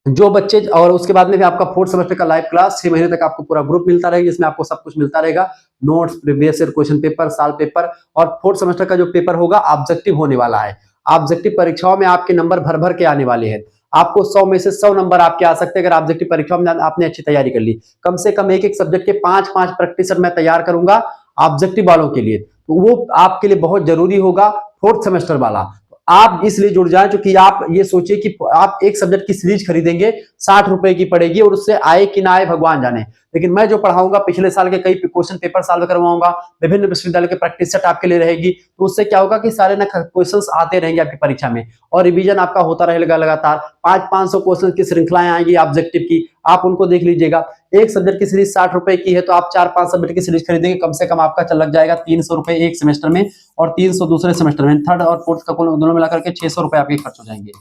जो बच्चे, और उसके बाद में भी आपका 4th सेमेस्टर का लाइव क्लास 6 महीने तक आपको पूरा ग्रुप मिलता रहेगा, जिसमें आपको सब कुछ मिलता रहेगा, notes, previous year question paper, साल पेपर। और 4th सेमेस्टर का जो पेपर होगा ऑब्जेक्टिव होने वाला है। ऑब्जेक्टिव परीक्षाओं में आपके नंबर भर भर के आने वाले हैं। आपको 100 में से 100 नंबर आपके आ सकते हैं अगर ऑब्जेक्टिव परीक्षा में आपने अच्छी तैयारी कर ली। कम से कम एक सब्जेक्ट के 5-5 प्रैक्टिस सेट मैं तैयार करूंगा ऑब्जेक्टिव वालों के लिए, तो वो आपके लिए बहुत जरूरी होगा 4th सेमेस्टर वाला। आप इसलिए जुड़ जाएं क्योंकि आप ये सोचिए कि आप एक सब्जेक्ट की सीरीज खरीदेंगे, 60 रुपए की पड़ेगी, और उससे आए कि ना आए भगवान जाने। लेकिन मैं जो पढ़ाऊंगा पिछले साल के कई क्वेश्चन पेपर सॉल्व करवाऊंगा, विभिन्न विश्वविद्यालय के प्रैक्टिस सेट आपके लिए रहेगी, तो उससे क्या होगा कि सारे ना क्वेश्चंस आते रहेंगे आपकी परीक्षा में, और रिवीजन आपका होता रहेगा लगातार। 500-500 क्वेश्चन की श्रृंखलाएं आएंगी ऑब्जेक्टिव की, आप उनको देख लीजिएगा। एक सब्जेक्ट की सीरीज 60 रुपए की है तो आप 4-5 सब्जेक्ट की सीरीज खरीदेंगे, कम से कम आपका चल लग जाएगा 300 रुपए एक सेमेस्टर में, और 300 दूसरे सेमेस्टर में। 3rd और 4th का दोनों मिलाकर के 600 रुपए आपके खर्च हो जाएंगे।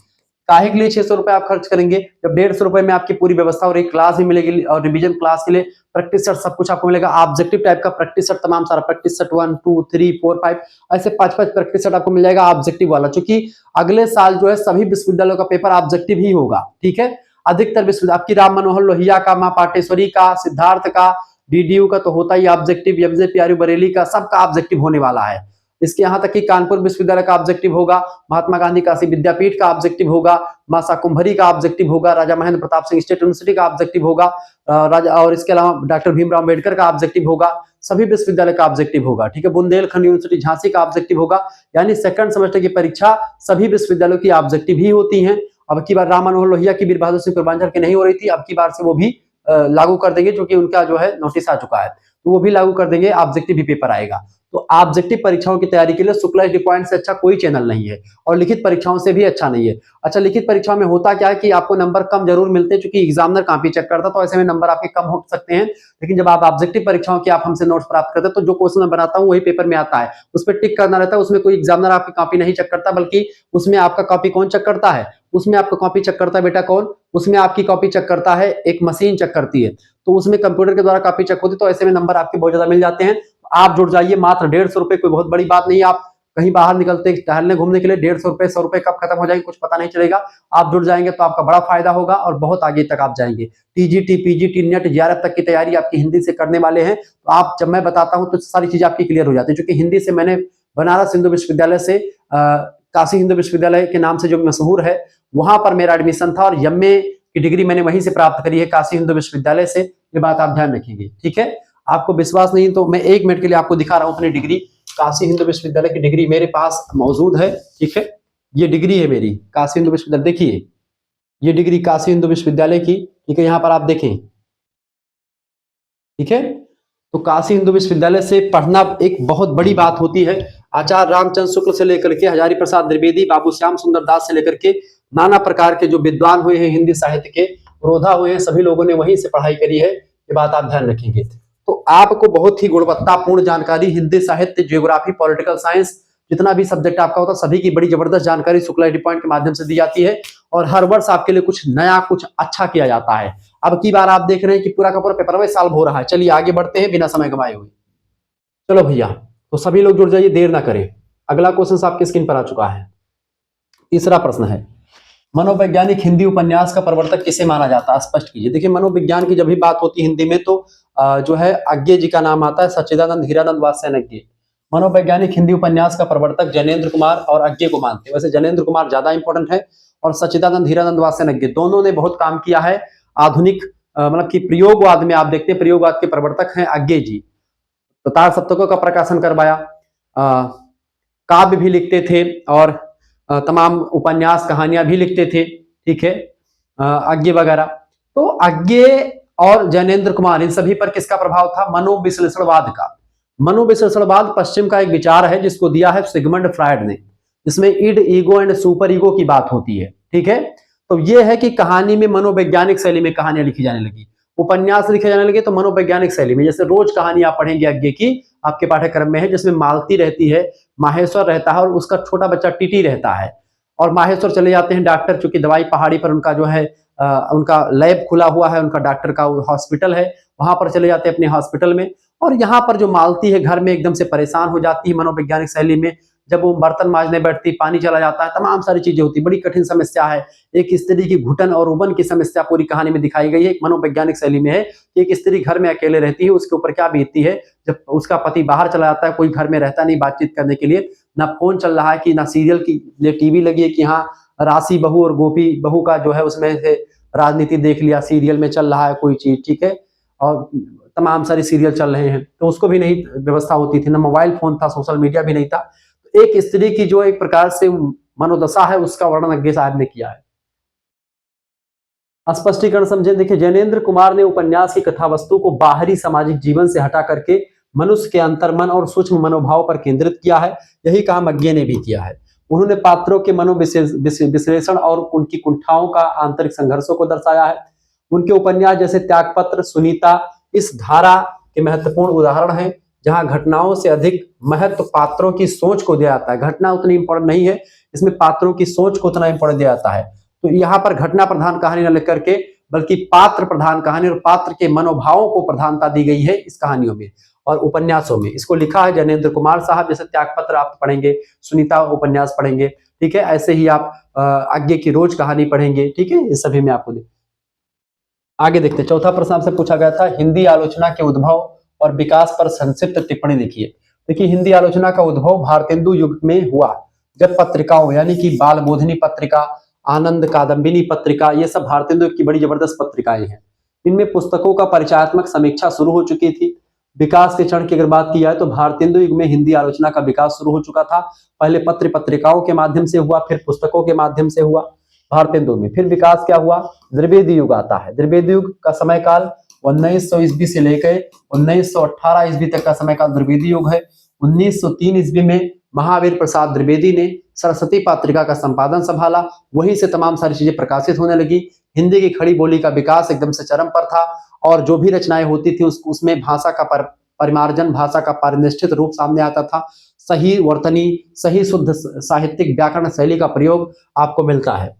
काहे के लिए 600 रुपए आप खर्च करेंगे जब 150 रुपए में आपकी पूरी व्यवस्था और एक क्लास भी मिलेगी, और रिवीजन क्लास के लिए प्रैक्टिस सेट सब कुछ आपको मिलेगा। ऑब्जेक्टिव टाइप का प्रैक्टिस सेट, तमाम सारा प्रैक्टिस सेट 1, 2, 3, 4, 5 ऐसे 5-5 प्रैक्टिस सेट आपको मिल जाएगा ऑब्जेक्टिव वाला, क्योंकि अगले साल जो है सभी विश्वविद्यालयों का पेपर ऑब्जेक्टिव ही होगा। ठीक है, अधिकतर विश्वविद्यालय, आपकी राम मनोहर लोहिया का, मां पाटेश्वरी का, सिद्धार्थ का, डीडीयू का तो होता ही ऑब्जेक्टिव, एमजे प्यारी बरेली का, सबका ऑब्जेक्टिव होने वाला है। इसके यहाँ तक कि कानपुर विश्वविद्यालय का ऑब्जेक्टिव होगा, महात्मा गांधी काशी विद्यापीठ का ऑब्जेक्टिव होगा, मासा कुंभरी का ऑब्जेक्टिव होगा, राजा महेंद्र प्रताप सिंह स्टेट यूनिवर्सिटी का ऑब्जेक्टिव होगा, राजा और इसके अलावा डॉक्टर भीमराव अम्बेडकर का ऑब्जेक्टिव होगा, सभी विश्वविद्यालय का ऑब्जेक्टिव होगा। ठीक है, बुंदेलखंड यूनिवर्सिटी झांसी का ऑब्जेक्टिव होगा। यानी सेकंड सेमेस्टर की परीक्षा सभी विश्वविद्यालयों की ऑब्जेक्टिव ही होती है। अब की बार राम मनोहर लोहिया की, वीर बहादुर सिंह पूर्वांचल की नहीं हो रही थी, अब की बार से वो भी लागू कर देंगे, क्योंकि उनका जो है नोटिस आ चुका है, तो वो भी लागू कर देंगे, ऑब्जेक्टिव भी पेपर आएगा। तो ऑब्जेक्टिव परीक्षाओं की तैयारी के लिए शुक्ला एचडी पॉइंट से अच्छा कोई चैनल नहीं है, और लिखित परीक्षाओं से भी अच्छा नहीं है। अच्छा, लिखित परीक्षाओं में होता क्या है कि आपको नंबर कम जरूर मिलते हैं, क्योंकि एग्जामिनर कॉपी चेक करता, तो ऐसे में नंबर आपके कम हो सकते हैं। लेकिन जब आप ऑब्जेक्टिव परीक्षाओं के आप हमसे नोट्स प्राप्त करते हैं, तो जो क्वेश्चन मैं बनाता हूँ वही पेपर में आता है, उस पर टिक करना रहता है। उसमें कोई एग्जामिनर आपकी कॉपी नहीं चेक करता, बल्कि उसमें आपका कॉपी कौन चेक करता है? उसमें आपका कॉपी चेक करता है बेटा कौन? उसमें आपकी कॉपी चेक करता है एक मशीन चेक करती है, तो उसमें कंप्यूटर के द्वारा कॉपी चेक होती है, तो ऐसे में नंबर आपके बहुत ज्यादा मिल जाते हैं। आप जुड़ जाइए, मात्र 150 रुपए, कोई बहुत बड़ी बात नहीं है। आप कहीं बाहर निकलते टहलने घूमने के लिए 150 रुपए 100 रुपए कब खत्म हो जाएंगे कुछ पता नहीं चलेगा। आप जुड़ जाएंगे तो आपका बड़ा फायदा होगा और बहुत आगे तक आप जाएंगे। टीजीटी, पीजीटी, नेट, जेआरएफ तक की तैयारी आपकी हिंदी से करने वाले हैं, तो आप जब मैं बताता हूं तो सारी चीजें आपकी क्लियर हो जाती है। क्योंकि हिंदी से मैंने बनारस हिंदू विश्वविद्यालय से काशी हिंदू विश्वविद्यालय के नाम से जो मशहूर है, वहां पर मेरा एडमिशन था, और एमए की डिग्री मैंने वहीं से प्राप्त करी है, काशी हिंदू विश्वविद्यालय से। ये बात आप ध्यान रखेंगे, ठीक है। आपको विश्वास नहीं तो मैं 1 मिनट के लिए आपको दिखा रहा हूं अपनी डिग्री। काशी हिंदू विश्वविद्यालय की डिग्री मेरे पास मौजूद है, ठीक है। ये डिग्री है मेरी काशी हिंदू विश्वविद्यालय, देखिए ये डिग्री काशी हिंदू विश्वविद्यालय की, ठीक है। यहाँ पर आप देखें, ठीक है। तो काशी हिंदू विश्वविद्यालय से पढ़ना एक बहुत बड़ी बात होती है। आचार्य रामचंद्र शुक्ल से लेकर के हजारी प्रसाद द्विवेदी, बाबू श्याम सुंदर दास से लेकर के नाना प्रकार के जो विद्वान हुए हैं हिंदी साहित्य के, रोधा हुए हैं, सभी लोगों ने वहीं से पढ़ाई करी है। ये बात आप ध्यान रखेंगे। तो आपको बहुत ही गुणवत्तापूर्ण जानकारी हिंदी साहित्य, ज्योग्राफी, पॉलिटिकल साइंस, जितना भी सब्जेक्ट आपका होता है सभी की बड़ी जबरदस्त जानकारी शुक्ला एचडी पॉइंट के माध्यम से दी जाती है। और हर वर्ष आपके लिए कुछ नया, कुछ अच्छा किया जाता है। अब की बार आप देख रहे हैं कि पूरा का पूरा पेपर में सॉल्व हो रहा है। चलिए आगे बढ़ते हैं बिना समय गंवाए हुए। चलो भैया, तो सभी लोग जुड़ जाइए, देर ना करें। अगला क्वेश्चन आपकी स्क्रीन पर आ चुका है। तीसरा प्रश्न है, मनोवैज्ञानिक हिंदी उपन्यास का प्रवर्तक किसे माना जाता है? स्पष्ट कीजिए। देखिए, मनोविज्ञान की जब भी बात होती है हिंदी में, तो जो है अज्ञे जी का नाम आता है, सच्चिदानंद हीरानंद वात्स्ययन। मनोवैज्ञानिक हिंदी उपन्यास का प्रवर्तक जैनेन्द्र कुमार और अज्ञे को मानते हैं। वैसे जैनेन्द्र कुमार ज्यादा इंपॉर्टेंट है, और सच्चिदानंद हीरानंद वात्स्ययन दोनों ने बहुत काम किया है। आधुनिक मतलब कि प्रयोगवाद में आप देखते हैं, प्रयोगवाद के प्रवर्तक हैं अज्ञे जी। तार सप्तकों का प्रकाशन करवाया, काव्य भी लिखते थे, और तमाम उपन्यास कहानियां भी लिखते थे, ठीक है, अज्ञे वगैरह। तो अज्ञे और जैनेन्द्र कुमार, इन सभी पर किसका प्रभाव था? मनोविश्लेषणवाद का। मनोविश्लेषणवाद पश्चिम का एक विचार है जिसको दिया है सिगमंड फ्रायड ने, जिसमें id, ego and super ego की बात होती है, ठीक है। तो यह है कि कहानी में मनोवैज्ञानिक शैली में कहानियां लिखी जाने लगी, उपन्यास लिखे जाने लगे, तो मनोवैज्ञानिक शैली में। जैसे रोज कहानी आप पढ़ेंगे अज्ञे की, आपके पाठ्यक्रम में है, जिसमें मालती रहती है, माहेश्वर रहता है, और उसका छोटा बच्चा टीटी रहता है। और माहेश्वर चले जाते हैं डॉक्टर, चूंकि दवाई पहाड़ी पर उनका जो है उनका लैब खुला हुआ है, उनका डॉक्टर का हॉस्पिटल है, वहां पर चले जाते हैं अपने हॉस्पिटल में। और यहाँ पर जो मालती है घर में एकदम से परेशान हो जाती है मनोवैज्ञानिक शैली में। जब वो बर्तन मांजने बैठती, पानी चला जाता है, तमाम सारी चीजें होती, बड़ी कठिन समस्या है। एक स्त्री की घुटन और उबन की समस्या पूरी कहानी में दिखाई गई है। एक मनोवैज्ञानिक शैली में है कि एक स्त्री घर में अकेले रहती है, उसके ऊपर क्या बीतती है जब उसका पति बाहर चला जाता है, कोई घर में रहता नहीं बातचीत करने के लिए, ना फोन चल रहा है, कि ना सीरियल की टीवी लगी है कि हाँ राशि बहू और गोपी बहू का जो है उसमें से राजनीति देख लिया, सीरियल में चल रहा है कोई चीज, ठीक है, और तमाम सारे सीरियल चल रहे हैं, तो उसको भी नहीं व्यवस्था होती थी, ना मोबाइल फोन था, सोशल मीडिया भी नहीं था। तो एक स्त्री की जो एक प्रकार से मनोदशा है, उसका वर्णन अज्ञे साहब ने किया है। स्पष्टीकरण समझे। देखिए, जैनेन्द्र कुमार ने उपन्यास की कथा वस्तु को बाहरी सामाजिक जीवन से हटा करके मनुष्य के अंतर्मन और सूक्ष्म मनोभाव पर केंद्रित किया है। यही काम अज्ञे ने भी किया है। उन्होंने पात्रों के मनोविश्लेषण और उनकी कुंठाओं का आंतरिक संघर्षों को दर्शाया है। उनके उपन्यास जैसे त्यागपत्र, सुनीता इस धारा के महत्वपूर्ण उदाहरण हैं, जहां घटनाओं से अधिक महत्व पात्रों की सोच को दिया जाता है। घटना उतनी इंपॉर्टेंट नहीं है, इसमें पात्रों की सोच को उतना इंपॉर्टेंट दिया जाता है। तो यहाँ पर घटना प्रधान कहानी न लिख करके बल्कि पात्र प्रधान कहानी और पात्र के मनोभावों को प्रधानता दी गई है इस कहानियों में और उपन्यासों में। इसको लिखा है जैनेन्द्र कुमार साहब। जैसे त्यागपत्र आप पढ़ेंगे, सुनीता उपन्यास पढ़ेंगे, ठीक है, ऐसे ही आप अज्ञे की रोज कहानी पढ़ेंगे, ठीक है, इस सभी में आपको आगे देखते। चौथा प्रश्न आपसे पूछा गया था, हिंदी आलोचना के उद्भव और विकास पर संक्षिप्त टिप्पणी लिखिए। देखिए हिंदी आलोचना का उद्भव भारतेंदु युग में हुआ, जब पत्रिकाओं यानी कि बाल बोधिनी पत्रिका, आनंद कादम्बिनी पत्रिका, ये सब भारतेंदु युग की बड़ी जबरदस्त पत्रिकाएं हैं। इनमें पुस्तकों का परिचयात्मक समीक्षा शुरू हो चुकी थी। विकास के क्षण की अगर बात की जाए तो भारतेंदु युग में हिंदी आलोचना का विकास शुरू हो चुका था। पहले पत्र पत्रिकाओं के माध्यम से हुआ, फिर पुस्तकों के माध्यम से हुआ भारतेंदु में। फिर विकास क्या हुआ, द्विवेदी युग आता है। द्विवेदी युग का समय काल 1900 ईस्वी से लेकर 1918 ईस्वी तक का समय काल द्विवेदी युग है। 1903 ईस्वी में महावीर प्रसाद द्विवेदी ने सरस्वती पत्रिका का संपादन संभाला। वहीं से तमाम सारी चीजें प्रकाशित होने लगी। हिंदी की खड़ी बोली का विकास एकदम से चरम पर था और जो भी रचनाएं होती थी उसमें भाषा का परिमार्जन, भाषा का परिनिष्ठित रूप सामने आता था। सही वर्तनी, सही शुद्ध साहित्यिक व्याकरण शैली का प्रयोग आपको मिलता है।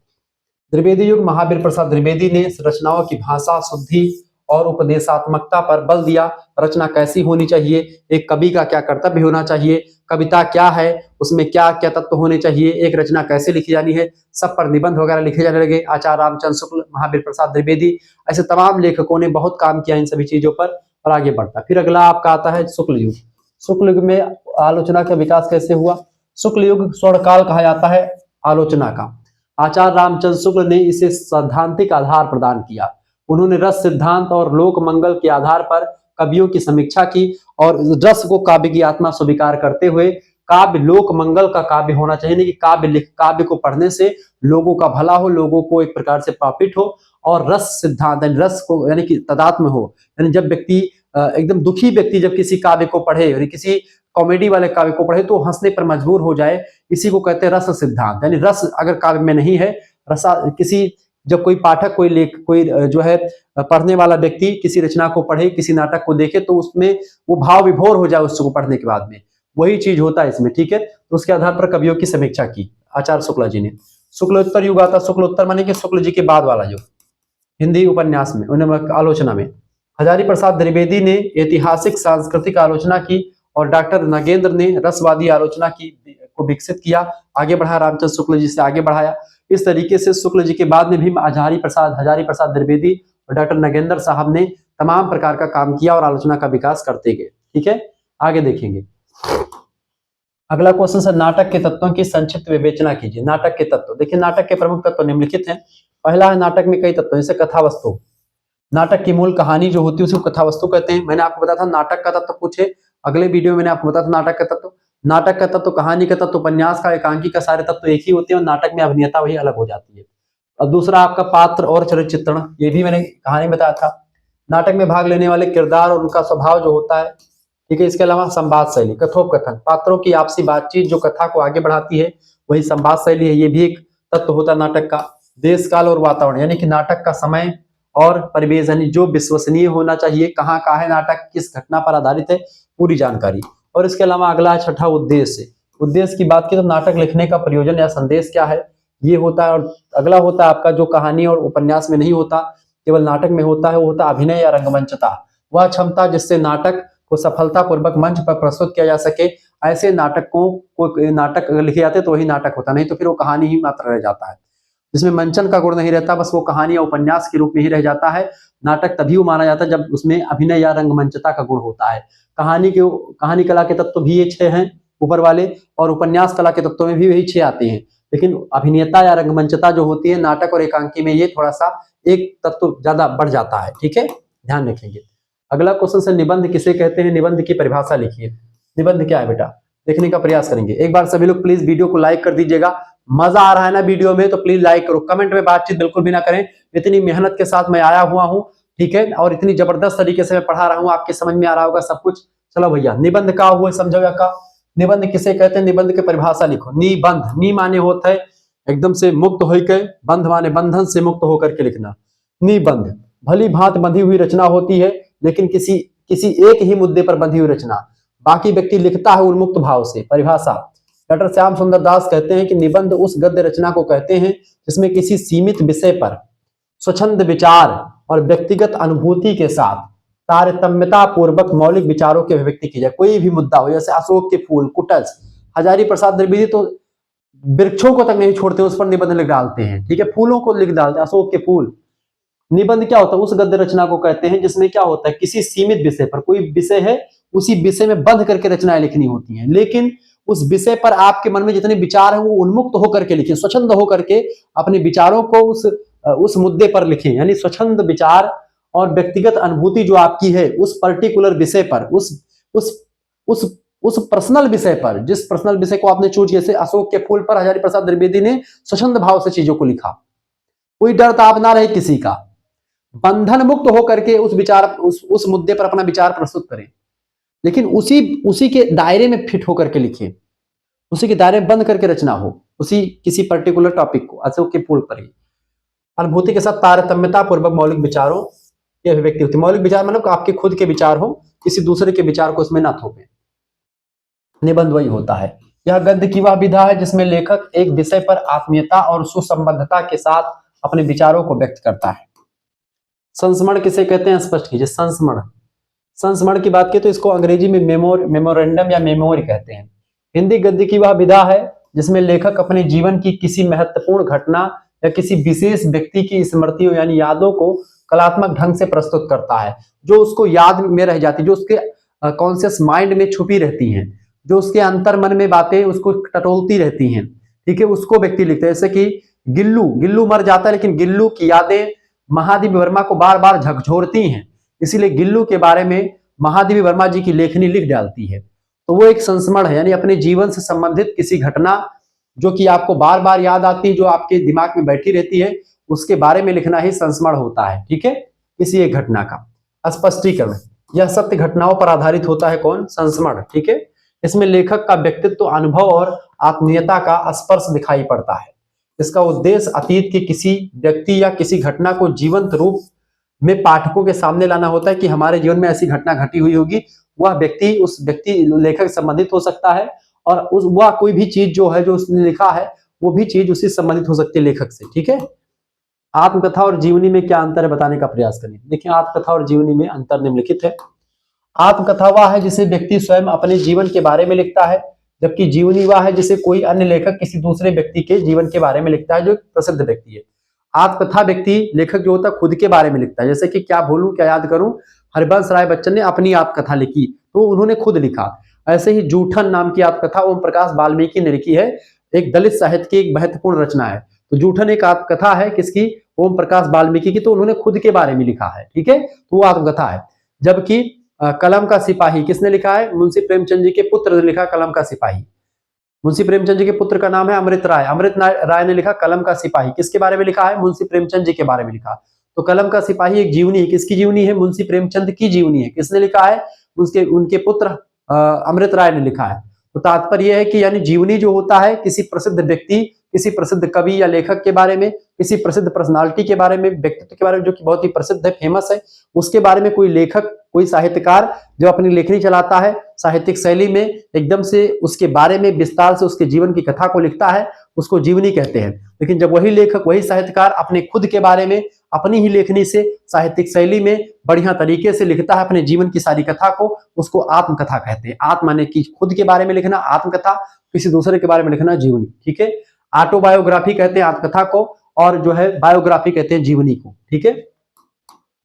द्विवेदी युग महावीर प्रसाद द्विवेदी ने रचनाओं की भाषा शुद्धि और उपदेशात्मकता पर बल दिया। रचना कैसी होनी चाहिए, एक कवि का क्या कर्तव्य होना चाहिए, कविता क्या है, उसमें क्या क्या तत्व होने चाहिए, एक रचना कैसे लिखी जानी है, सब पर निबंध वगैरह लिखे जाने लगे। आचार्य रामचंद्र शुक्ल, महावीर प्रसाद द्विवेदी, ऐसे तमाम लेखकों ने बहुत काम किया इन सभी चीजों पर और आगे बढ़ता। फिर अगला आपका आता है शुक्ल युग। शुक्ल युग में आलोचना का विकास कैसे हुआ। शुक्ल युग स्वर्णकाल कहा जाता है आलोचना का। आचार्य रामचंद्र शुक्ल ने इसे सैद्धांतिक आधार प्रदान किया। उन्होंने रस सिद्धांत और लोक मंगल के आधार पर कवियों की समीक्षा की और रस को काव्य की आत्मा स्वीकार करते हुए काव्य लोक मंगल का काव्य होना चाहिए, नहीं कि काव्य को पढ़ने से लोगों का भला हो, लोगों को एक प्रकार से प्रॉफिट हो, और रस सिद्धांत रस को यानी कि तदात्म हो। यानी जब व्यक्ति एकदम दुखी व्यक्ति जब किसी काव्य को पढ़े यानी किसी कॉमेडी वाले काव्य को पढ़े तो हंसने पर मजबूर हो जाए, इसी को कहते हैं रस सिद्धांत। यानी रस अगर काव्य में नहीं है, रसा किसी जब कोई पाठक कोई जो है पढ़ने वाला व्यक्ति किसी रचना को पढ़े, किसी नाटक को देखे तो उसमें वो भाव विभोर हो जाए उसको पढ़ने के बाद में, वही चीज होता है इसमें, ठीक है। तो उसके आधार पर कवियों की समीक्षा की आचार्य शुक्ला जी ने। शुक्लोत्तर युग आता, शुक्लोत्तर माने कि शुक्ल जी के बाद वाला युग। हिंदी उपन्यास में उन्हें आलोचना में हजारी प्रसाद द्विवेदी ने ऐतिहासिक सांस्कृतिक आलोचना की और डॉक्टर नगेंद्र ने रसवादी आलोचना को विकसित किया, आगे बढ़ाया, रामचंद्र शुक्ल जी से आगे बढ़ाया। इस तरीके से शुक्ल जी के बाद में भी हजारी प्रसाद द्विवेदी और डॉक्टर नगेंद्र साहब ने तमाम प्रकार का काम किया और आलोचना का विकास करते गए, ठीक है। आगे देखेंगे अगला क्वेश्चन है नाटक के तत्वों की संक्षिप्त विवेचना कीजिए। नाटक के तत्व, देखिए नाटक के प्रमुख तत्व निम्नलिखित हैं। पहला है नाटक में कई तत्व, जैसे कथा वस्तु। नाटक की मूल कहानी जो होती है उसको कथा वस्तु कहते हैं। मैंने आपको बताया था नाटक का तत्व पूछे, अगले वीडियो में मैंने आपको बताया था नाटक का तत्व। नाटक का तत्व, कहानी का तत्व, उपन्यास का एकांकी का सारे तत्व एक ही होते हैं और नाटक में अभिनेता वही अलग हो जाती है। और दूसरा आपका पात्र और चरित्र चित्रण, ये भी मैंने कहानी बताया था। नाटक में भाग लेने वाले किरदार और उनका स्वभाव जो होता है, ठीक है। इसके अलावा संवाद शैली, कथोपकथन, पात्रों की आपसी बातचीत जो कथा को आगे बढ़ाती है वही संवाद शैली है, ये भी एक तत्व होता है नाटक का। देश काल और वातावरण, यानी कि नाटक का समय और परिवेश, यानी जो विश्वसनीय होना चाहिए, कहाँ का है नाटक, किस घटना पर आधारित है, पूरी जानकारी। और इसके अलावा अगला है छठा उद्देश्य। उद्देश्य की बात की तो नाटक लिखने का प्रयोजन या संदेश क्या है ये होता है। और अगला होता है आपका जो कहानी और उपन्यास में नहीं होता, केवल नाटक में होता है, वो होता है अभिनय या रंगमंचता, वह क्षमता जिससे नाटक को सफलतापूर्वक मंच पर प्रस्तुत किया जा सके। ऐसे नाटकों को नाटक अगर लिखे जाते तो वही नाटक होता, नहीं तो फिर वो कहानी ही मात्र रह जाता है, जिसमें मंचन का गुण नहीं रहता, बस वो कहानी या उपन्यास के रूप में ही रह जाता है। नाटक तभी वो माना जाता है जब उसमें अभिनय या रंगमंचता का गुण होता है। कहानी कला के तत्व भी ये 6 हैं ऊपर वाले, और उपन्यास कला के तत्वों में भी वही 6 आते हैं। लेकिन अभिनेता या रंगमंचता जो होती है नाटक और एकांकी में, ये थोड़ा सा एक तत्व ज्यादा बढ़ जाता है, ठीक है, ध्यान रखेंगे। अगला क्वेश्चन से निबंध किसे कहते हैं, निबंध की परिभाषा लिखिए। निबंध क्या है बेटा, देखने का प्रयास करेंगे। एक बार सभी लोग प्लीज वीडियो को लाइक कर दीजिएगा। मजा आ रहा है ना वीडियो में तो प्लीज लाइक करो, कमेंट में बातचीत बिल्कुल भी ना करें। इतनी मेहनत के साथ मैं आया हुआ हूं, ठीक है, और इतनी जबरदस्त तरीके से मैं पढ़ा रहा हूं, आपके समझ में आ रहा होगा सब कुछ। चलो भैया, निबंध का हुआ समझोगा का, निबंध किसे कहते हैं, निबंध की परिभाषा लिखो। निबंध, नी माने होता है एकदम से मुक्त होकर, बंध माने बंधन से मुक्त होकर के लिखना। निबंध भली भांति बंधी हुई रचना होती है, लेकिन किसी एक ही मुद्दे पर बंधी हुई रचना, बाकी व्यक्ति लिखता है उन्मुक्त भाव से। परिभाषा, डॉक्टर श्याम सुंदर दास कहते हैं कि निबंध उस गद्य रचना को कहते हैं जिसमें किसी सीमित विषय पर स्वच्छंद विचार और व्यक्तिगत अनुभूति के साथ तारतम्यता पूर्वक मौलिक विचारों की अभिव्यक्ति की जाए। कोई भी मुद्दा हो, जैसे अशोक के फूल, कुटस, हजारी प्रसाद द्विवेदी तो वृक्षों को तक नहीं छोड़ते, उस पर निबंध लिख डालते हैं, ठीक है, फूलों को लिख डालते हैं, अशोक के फूल, निबंध क्या होता है? उस गद्य रचना को कहते हैं जिसमें क्या होता है, किसी सीमित विषय पर, कोई विषय है उसी विषय में बंध करके रचनाएं लिखनी होती हैं, लेकिन उस विषय पर आपके मन में जितने विचार हैं वो उन्मुक्त होकर के लिखें, स्वच्छंद होकर के अपने विचारों को उस मुद्दे पर लिखें। यानी स्वच्छंद विचार और व्यक्तिगत अनुभूति जो आपकी है उस पर्टिकुलर विषय पर, उस पर्सनल विषय पर, जिस पर्सनल विषय को आपने चूज, जैसे अशोक के फूल पर हजारी प्रसाद द्विवेदी ने स्वच्छंद भाव से चीजों को लिखा, कोई डर ताप ना रहे किसी का, बंधन मुक्त होकर के उस विचार उस मुद्दे पर अपना विचार प्रस्तुत करें, लेकिन उसी के दायरे में फिट होकर के लिखें, उसी के दायरे में बंद करके रचना हो, उसी किसी पर्टिकुलर टॉपिक को, अशोक के फूल पर ही। अनुभूति के साथ तारतम्यता पूर्वक मौलिक विचारों की अभिव्यक्ति होती है। मौलिक विचार मतलब आपके खुद के विचार हो, किसी दूसरे के विचार को इसमें ना थोपें। निबंध वही होता है। यह गद्य की वह विधा है जिसमें लेखक एक विषय पर आत्मीयता और सुसंबद्धता के साथ अपने विचारों को व्यक्त करता है। संस्मरण किसे कहते हैं, स्पष्ट कीजिए। संस्मरण की बात की तो इसको अंग्रेजी में मेमोरेंडम या मेमोरी कहते हैं। हिंदी गद्य की वह विधा है जिसमें लेखक अपने जीवन की किसी महत्वपूर्ण घटना या किसी विशेष व्यक्ति की स्मृतियों यानी यादों को कलात्मक ढंग से प्रस्तुत करता है, जो उसको याद में रह जाती, जो उसके कॉन्शियस माइंड में छुपी रहती हैं, जो उसके अंतर मन में बातें उसको टटोलती रहती हैं, ठीक है, उसको व्यक्ति लिखता है। जैसे कि गिल्लू मर जाता है लेकिन गिल्लू की यादें महादेवी वर्मा को बार बार झकझोरती हैं, इसीलिए गिल्लू के बारे में महादेवी वर्मा जी की लेखनी लिख डालती है। तो वो एक संस्मरण है, यानी अपने जीवन से संबंधित किसी घटना जो कि आपको बार बार याद आती है, जो आपके दिमाग में बैठी रहती है, उसके बारे में लिखना ही संस्मरण होता है। ठीक है, किसी एक घटना का स्पष्टीकरण, यह सत्य घटनाओं पर आधारित होता है। कौन? संस्मरण। ठीक है, इसमें लेखक का व्यक्तित्व, अनुभव और आत्मीयता का स्पर्श दिखाई पड़ता है। इसका उद्देश्य अतीत के किसी व्यक्ति या किसी घटना को जीवंत रूप में पाठकों के सामने लाना होता है कि हमारे जीवन में ऐसी घटना घटी हुई होगी, वह व्यक्ति उस व्यक्ति लेखक संबंधित हो सकता है, और वह कोई भी चीज जो है जो उसने लिखा है वो भी चीज उससे संबंधित हो सकती है लेखक से। ठीक है, आत्मकथा और जीवनी में क्या अंतर है बताने का प्रयास करें। देखिए, आत्मकथा और जीवनी में अंतर निम्नलिखित है। आत्मकथा वह है जिसे व्यक्ति स्वयं अपने जीवन के बारे में लिखता है, जबकि जीवनी वह है जिसे कोई अन्य लेखक किसी दूसरे व्यक्ति के जीवन के बारे में लिखता है, जो एक प्रसिद्ध व्यक्ति है। आत्मकथा व्यक्ति लेखक जो होता है खुद के बारे में लिखता है, जैसे कि क्या भूलूं क्या याद करूं, हरिवंश राय बच्चन ने अपनी आत्मकथा लिखी तो उन्होंने खुद लिखा। ऐसे ही जूठन नाम की आत्मकथा ओम प्रकाश वाल्मीकि ने लिखी है, एक दलित साहित्य की एक महत्वपूर्ण रचना है। तो जूठन एक आत्मकथा है किसकी? ओम प्रकाश वाल्मीकि की, तो उन्होंने खुद के बारे में लिखा है। ठीक है, तो वो आत्मकथा है। जबकि कलम का सिपाही किसने लिखा है? मुंशी प्रेमचंद जी के पुत्र ने लिखा कलम का सिपाही। मुंशी प्रेमचंद जी के पुत्र का नाम है अमृत राय। अमृत राय ने लिखा कलम का सिपाही। किसके बारे में लिखा है? मुंशी प्रेमचंद जी के बारे में लिखा। तो कलम का सिपाही एक जीवनी है, किसकी जीवनी है? मुंशी प्रेमचंद की जीवनी है। किसने लिखा है? उनके पुत्र अमृत राय ने लिखा है। तो तात्पर्य यह है कि यानी जीवनी जो होता है किसी प्रसिद्ध व्यक्ति, किसी प्रसिद्ध कवि या लेखक के बारे में, किसी प्रसिद्ध पर्सनालिटी के बारे में, व्यक्तित्व के बारे में जो कि बहुत ही प्रसिद्ध है, फेमस है, उसके बारे में कोई लेखक, कोई साहित्यकार जो अपनी लेखनी चलाता है साहित्यिक शैली में, एकदम से उसके बारे में विस्तार से उसके जीवन की कथा को लिखता है, उसको जीवनी कहते हैं। लेकिन जब वही लेखक, वही साहित्यकार अपने खुद के बारे में अपनी ही लेखनी से साहित्यिक शैली में बढ़िया तरीके से लिखता है अपने जीवन की सारी कथा को, उसको आत्मकथा कहते हैं। आत्मा ने कि खुद के बारे में लिखना आत्मकथा, किसी दूसरे के बारे में लिखना जीवनी। ठीक है, ऑटोबायोग्राफी कहते हैं आत्मकथा को, और जो है बायोग्राफी कहते हैं जीवनी को। ठीक है,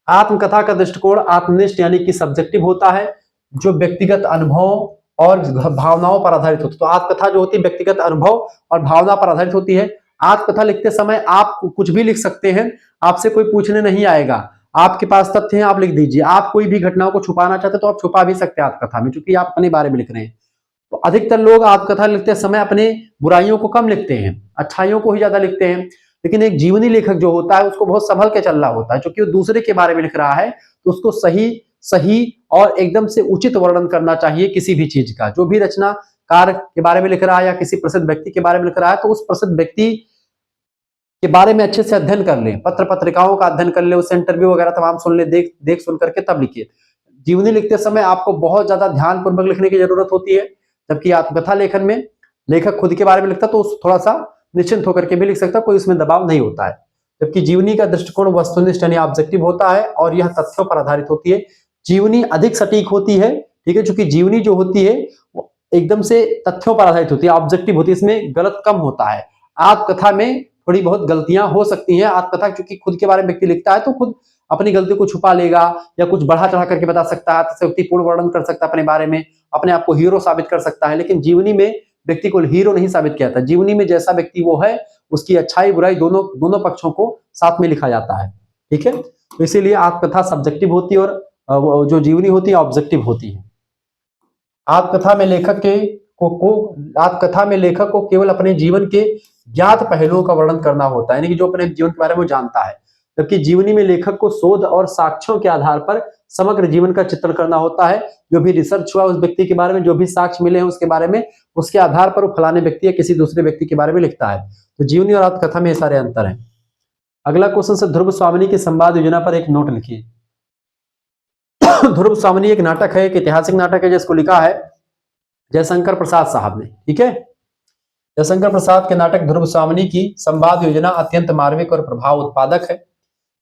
आत्मकथा का दृष्टिकोण आत्मनिष्ठ यानी कि सब्जेक्टिव होता है, जो व्यक्तिगत अनुभव और भावनाओं पर आधारित होती है। तो आत्मकथा जो होती है व्यक्तिगत अनुभव और भावना पर आधारित होती है। आत्मकथा लिखते समय आप कुछ भी लिख सकते हैं, आपसे कोई पूछने नहीं आएगा, आपके पास तथ्य हैं, आप लिख दीजिए। आप कोई भी घटनाओं को छुपाना चाहते तो आप छुपा भी सकते हैं आत्मकथा में, क्योंकि आप अपने बारे में लिख रहे हैं। तो अधिकतर लोग आत्मकथा लिखते समय अपने बुराइयों को कम लिखते हैं, अच्छाइयों को ही ज्यादा लिखते हैं। लेकिन एक जीवनी लेखक जो होता है उसको बहुत संभल के चलना होता है, क्योंकि वो दूसरे के बारे में लिख रहा है, तो उसको सही और एकदम से उचित वर्णन करना चाहिए किसी भी चीज का। जो भी रचनाकार के बारे में लिख रहा है या किसी प्रसिद्ध व्यक्ति के बारे में लिख रहा है, तो उस प्रसिद्ध व्यक्ति के बारे में अच्छे से अध्ययन कर ले, पत्र पत्रिकाओं का अध्ययन कर ले, उससे इंटरव्यू वगैरह तमाम सुन ले, देख सुन करके तब लिखिए। जीवनी लिखते समय आपको बहुत ज्यादा ध्यानपूर्वक लिखने की जरूरत होती है, जबकि आत्मकथा लेखन में लेखक खुद के बारे में लिखता तो थोड़ा सा निश्चिंत होकर के भी लिख सकता, कोई उसमें दबाव नहीं होता है। जबकि जीवनी का दृष्टिकोण वस्तुनिष्ठ यानी ऑब्जेक्टिव होता है, और यह तथ्यों पर आधारित होती है। जीवनी अधिक सटीक होती है, ठीक है, क्योंकि जीवनी जो होती है वो एकदम से तथ्यों पर आधारित होती है, ऑब्जेक्टिव होती है, इसमें गलत कम होता है। आत्मकथा में थोड़ी बहुत गलतियां हो सकती हैं। आत्मकथा क्योंकि खुद के बारे में व्यक्ति लिखता है तो खुद अपनी गलती को छुपा लेगा या कुछ बढ़ा चढ़ा करके बता सकता है, अतिशयोक्तिपूर्ण वर्णन कर सकता है अपने बारे में, अपने आप को हीरो साबित कर सकता है। लेकिन जीवनी में व्यक्ति को हीरो नहीं साबित किया जाता। जीवनी में जैसा व्यक्ति वो है, उसकी अच्छाई बुराई दोनों दोनों पक्षों को साथ में लिखा जाता है। ठीक है, तो इसीलिए आत्मकथा सब्जेक्टिव होती है और जो जीवनी होती है ऑब्जेक्टिव होती है। आत्मकथा में लेखक को केवल अपने जीवन के ज्ञात पहलुओं का वर्णन करना होता है, यानी कि जो अपने जीवन के बारे में वो जानता है। जबकि जीवनी में लेखक को शोध और साक्ष्यों के आधार पर समग्र जीवन का चित्रण करना होता है। जो भी रिसर्च हुआ उस व्यक्ति के बारे में, जो भी साक्ष्य मिले हैं उसके बारे में, उसके आधार पर वो फलाने व्यक्ति या किसी दूसरे व्यक्ति के बारे में लिखता है। तो जीवनी और आत्मकथा में ये सारे अंतर हैं। अगला क्वेश्चन से ध्रुव स्वामिनी की संवाद योजना पर एक नोट लिखिए। ध्रुव स्वामिनी एक नाटक है, एक ऐतिहासिक नाटक है जिसको लिखा है जयशंकर प्रसाद साहब ने। ठीक है, जयशंकर प्रसाद के नाटक ध्रुव स्वामिनी की संवाद योजना अत्यंत मार्मिक और प्रभाव उत्पादक है।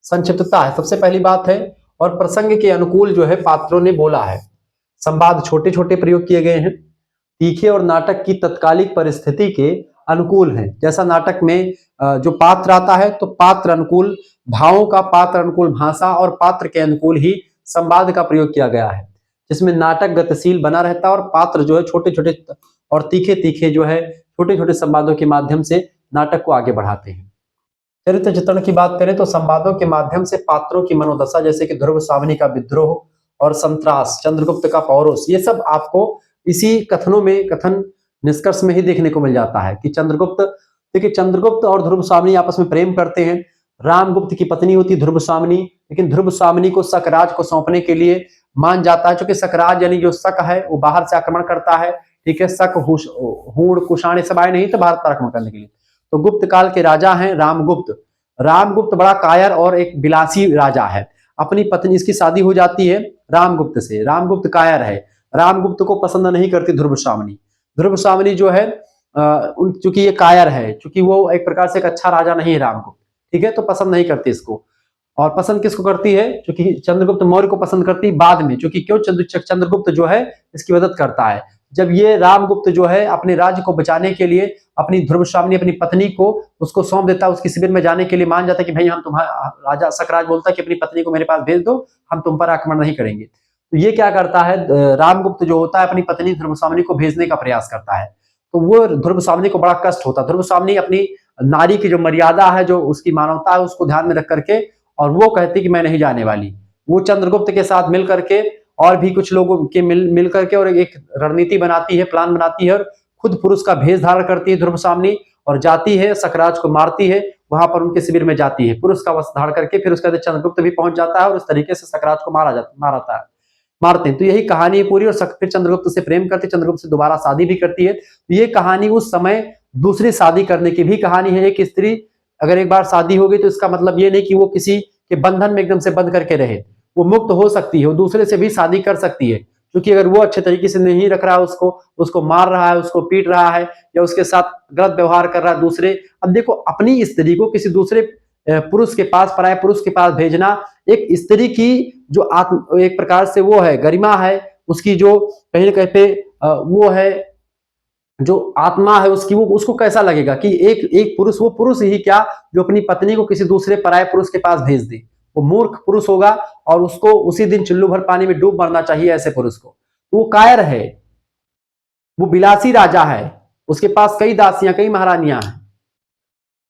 संक्षिप्तता है सबसे पहली बात है, और प्रसंग के अनुकूल जो है पात्रों ने बोला है। संवाद छोटे छोटे प्रयोग किए गए हैं, तीखे और नाटक की तत्कालिक परिस्थिति के अनुकूल है। जैसा नाटक में जो पात्र आता है तो पात्र अनुकूल भावों का, पात्र अनुकूल भाषा और पात्र के अनुकूल ही संवाद का प्रयोग किया गया है, जिसमें नाटक गतिशील बना रहता है और पात्र जो है छोटे छोटे और तीखे तीखे जो है छोटे छोटे संवादों के माध्यम से नाटक को आगे बढ़ाते हैं। चरित्र चित्रण की बात करें तो संवादों के माध्यम से पात्रों की मनोदशा, जैसे कि ध्रुव स्वामिनी का विद्रोह और संत्रास, चंद्रगुप्त का पौरुष, ये सब आपको इसी कथन निष्कर्ष में ही देखने को मिल जाता है कि चंद्रगुप्त, देखिए चंद्रगुप्त और ध्रुव स्वामिनी आपस में प्रेम करते हैं। रामगुप्त की पत्नी होती ध्रुव स्वामिनी, लेकिन ध्रुव स्वामिनी को शकराज को सौंपने के लिए मान जाता है, क्योंकि शकराज यानी जो शक है वो बाहर से आक्रमण करता है। ठीक है, शक हूण कुषाण सब आए नहीं तो भारत पर आक्रमण करने के लिए। तो गुप्त काल के राजा हैं रामगुप्त। रामगुप्त बड़ा कायर और एक विलासी राजा है। अपनी पत्नी, इसकी शादी हो जाती है रामगुप्त से। रामगुप्त कायर है, रामगुप्त को पसंद नहीं करती ध्रुव स्वामिनी। ध्रुव स्वामिनी जो है चूंकि ये कायर है, चूंकि वो एक प्रकार से एक अच्छा राजा नहीं है रामगुप्त, ठीक है, तो पसंद नहीं करती इसको। और पसंद किसको करती है? क्योंकि चंद्रगुप्त मौर्य को पसंद करती बाद में, क्योंकि क्यों चंद्रगुप्त जो है इसकी मदद करता है। जब ये रामगुप्त जो है अपने राज्य को बचाने के लिए अपनी ध्रुव स्वामिनी अपनी पत्नी को उसको सौंप देता है, उसकी शिविर में जाने के लिए मान जाता है कि भाई हम तुम्हारा, राजा शकराज बोलता है कि अपनी पत्नी को मेरे पास भेज दो, हम तुम पर आक्रमण नहीं करेंगे। तो ये क्या करता है, रामगुप्त जो होता है अपनी पत्नी ध्रुव स्वामिनी को भेजने का प्रयास करता है। तो वो ध्रुव स्वामिनी को बड़ा कष्ट होता है। ध्रुव स्वामिनी अपनी नारी की जो मर्यादा है, जो उसकी मानवता है, उसको ध्यान में रख करके, और वो कहती कि मैं नहीं जाने वाली। वो चंद्रगुप्त के साथ मिल करके और भी कुछ लोगों के मिल करके और एक रणनीति बनाती है, प्लान बनाती है, और खुद पुरुष का भेष धारण करती है ध्रुव स्वामिनी और जाती है शकराज को मारती है। वहां पर उनके शिविर में जाती है पुरुष का वस्त्र धारण करके। फिर उसके बाद चंद्रगुप्त भी पहुंच जाता है और इस तरीके से शकराज को मारते हैं। तो यही कहानी है पूरी। और फिर चंद्रगुप्त से प्रेम करती, चंद्रगुप्त से दोबारा शादी भी करती है। तो ये कहानी उस समय दूसरी शादी करने की भी कहानी है। एक स्त्री अगर एक बार शादी हो गई तो इसका मतलब ये नहीं कि वो किसी के बंधन में एकदम से बंध करके रहे, वो मुक्त हो सकती है, वो दूसरे से भी शादी कर सकती है। क्योंकि अगर वो अच्छे तरीके से नहीं रख रहा है उसको मार रहा है, उसको पीट रहा है, या उसके साथ गलत व्यवहार कर रहा है दूसरे। अब देखो, अपनी स्त्री को किसी दूसरे पुरुष के पास, पराये पुरुष के पास भेजना, एक स्त्री की जो आत्म, एक प्रकार से वो है गरिमा है उसकी, जो कहीं ना कहीं पे वो है जो आत्मा है उसकी, वो उसको कैसा लगेगा कि एक पुरुष, वो पुरुष ही क्या जो अपनी पत्नी को किसी दूसरे पराये पुरुष के पास भेज दे। वो मूर्ख पुरुष होगा और उसको उसी दिन चुल्लू भर पानी में डूब मरना चाहिए ऐसे पुरुष को। वो कायर है, वो विलासी राजा है, उसके पास कई दासियां, कई महारानियां हैं।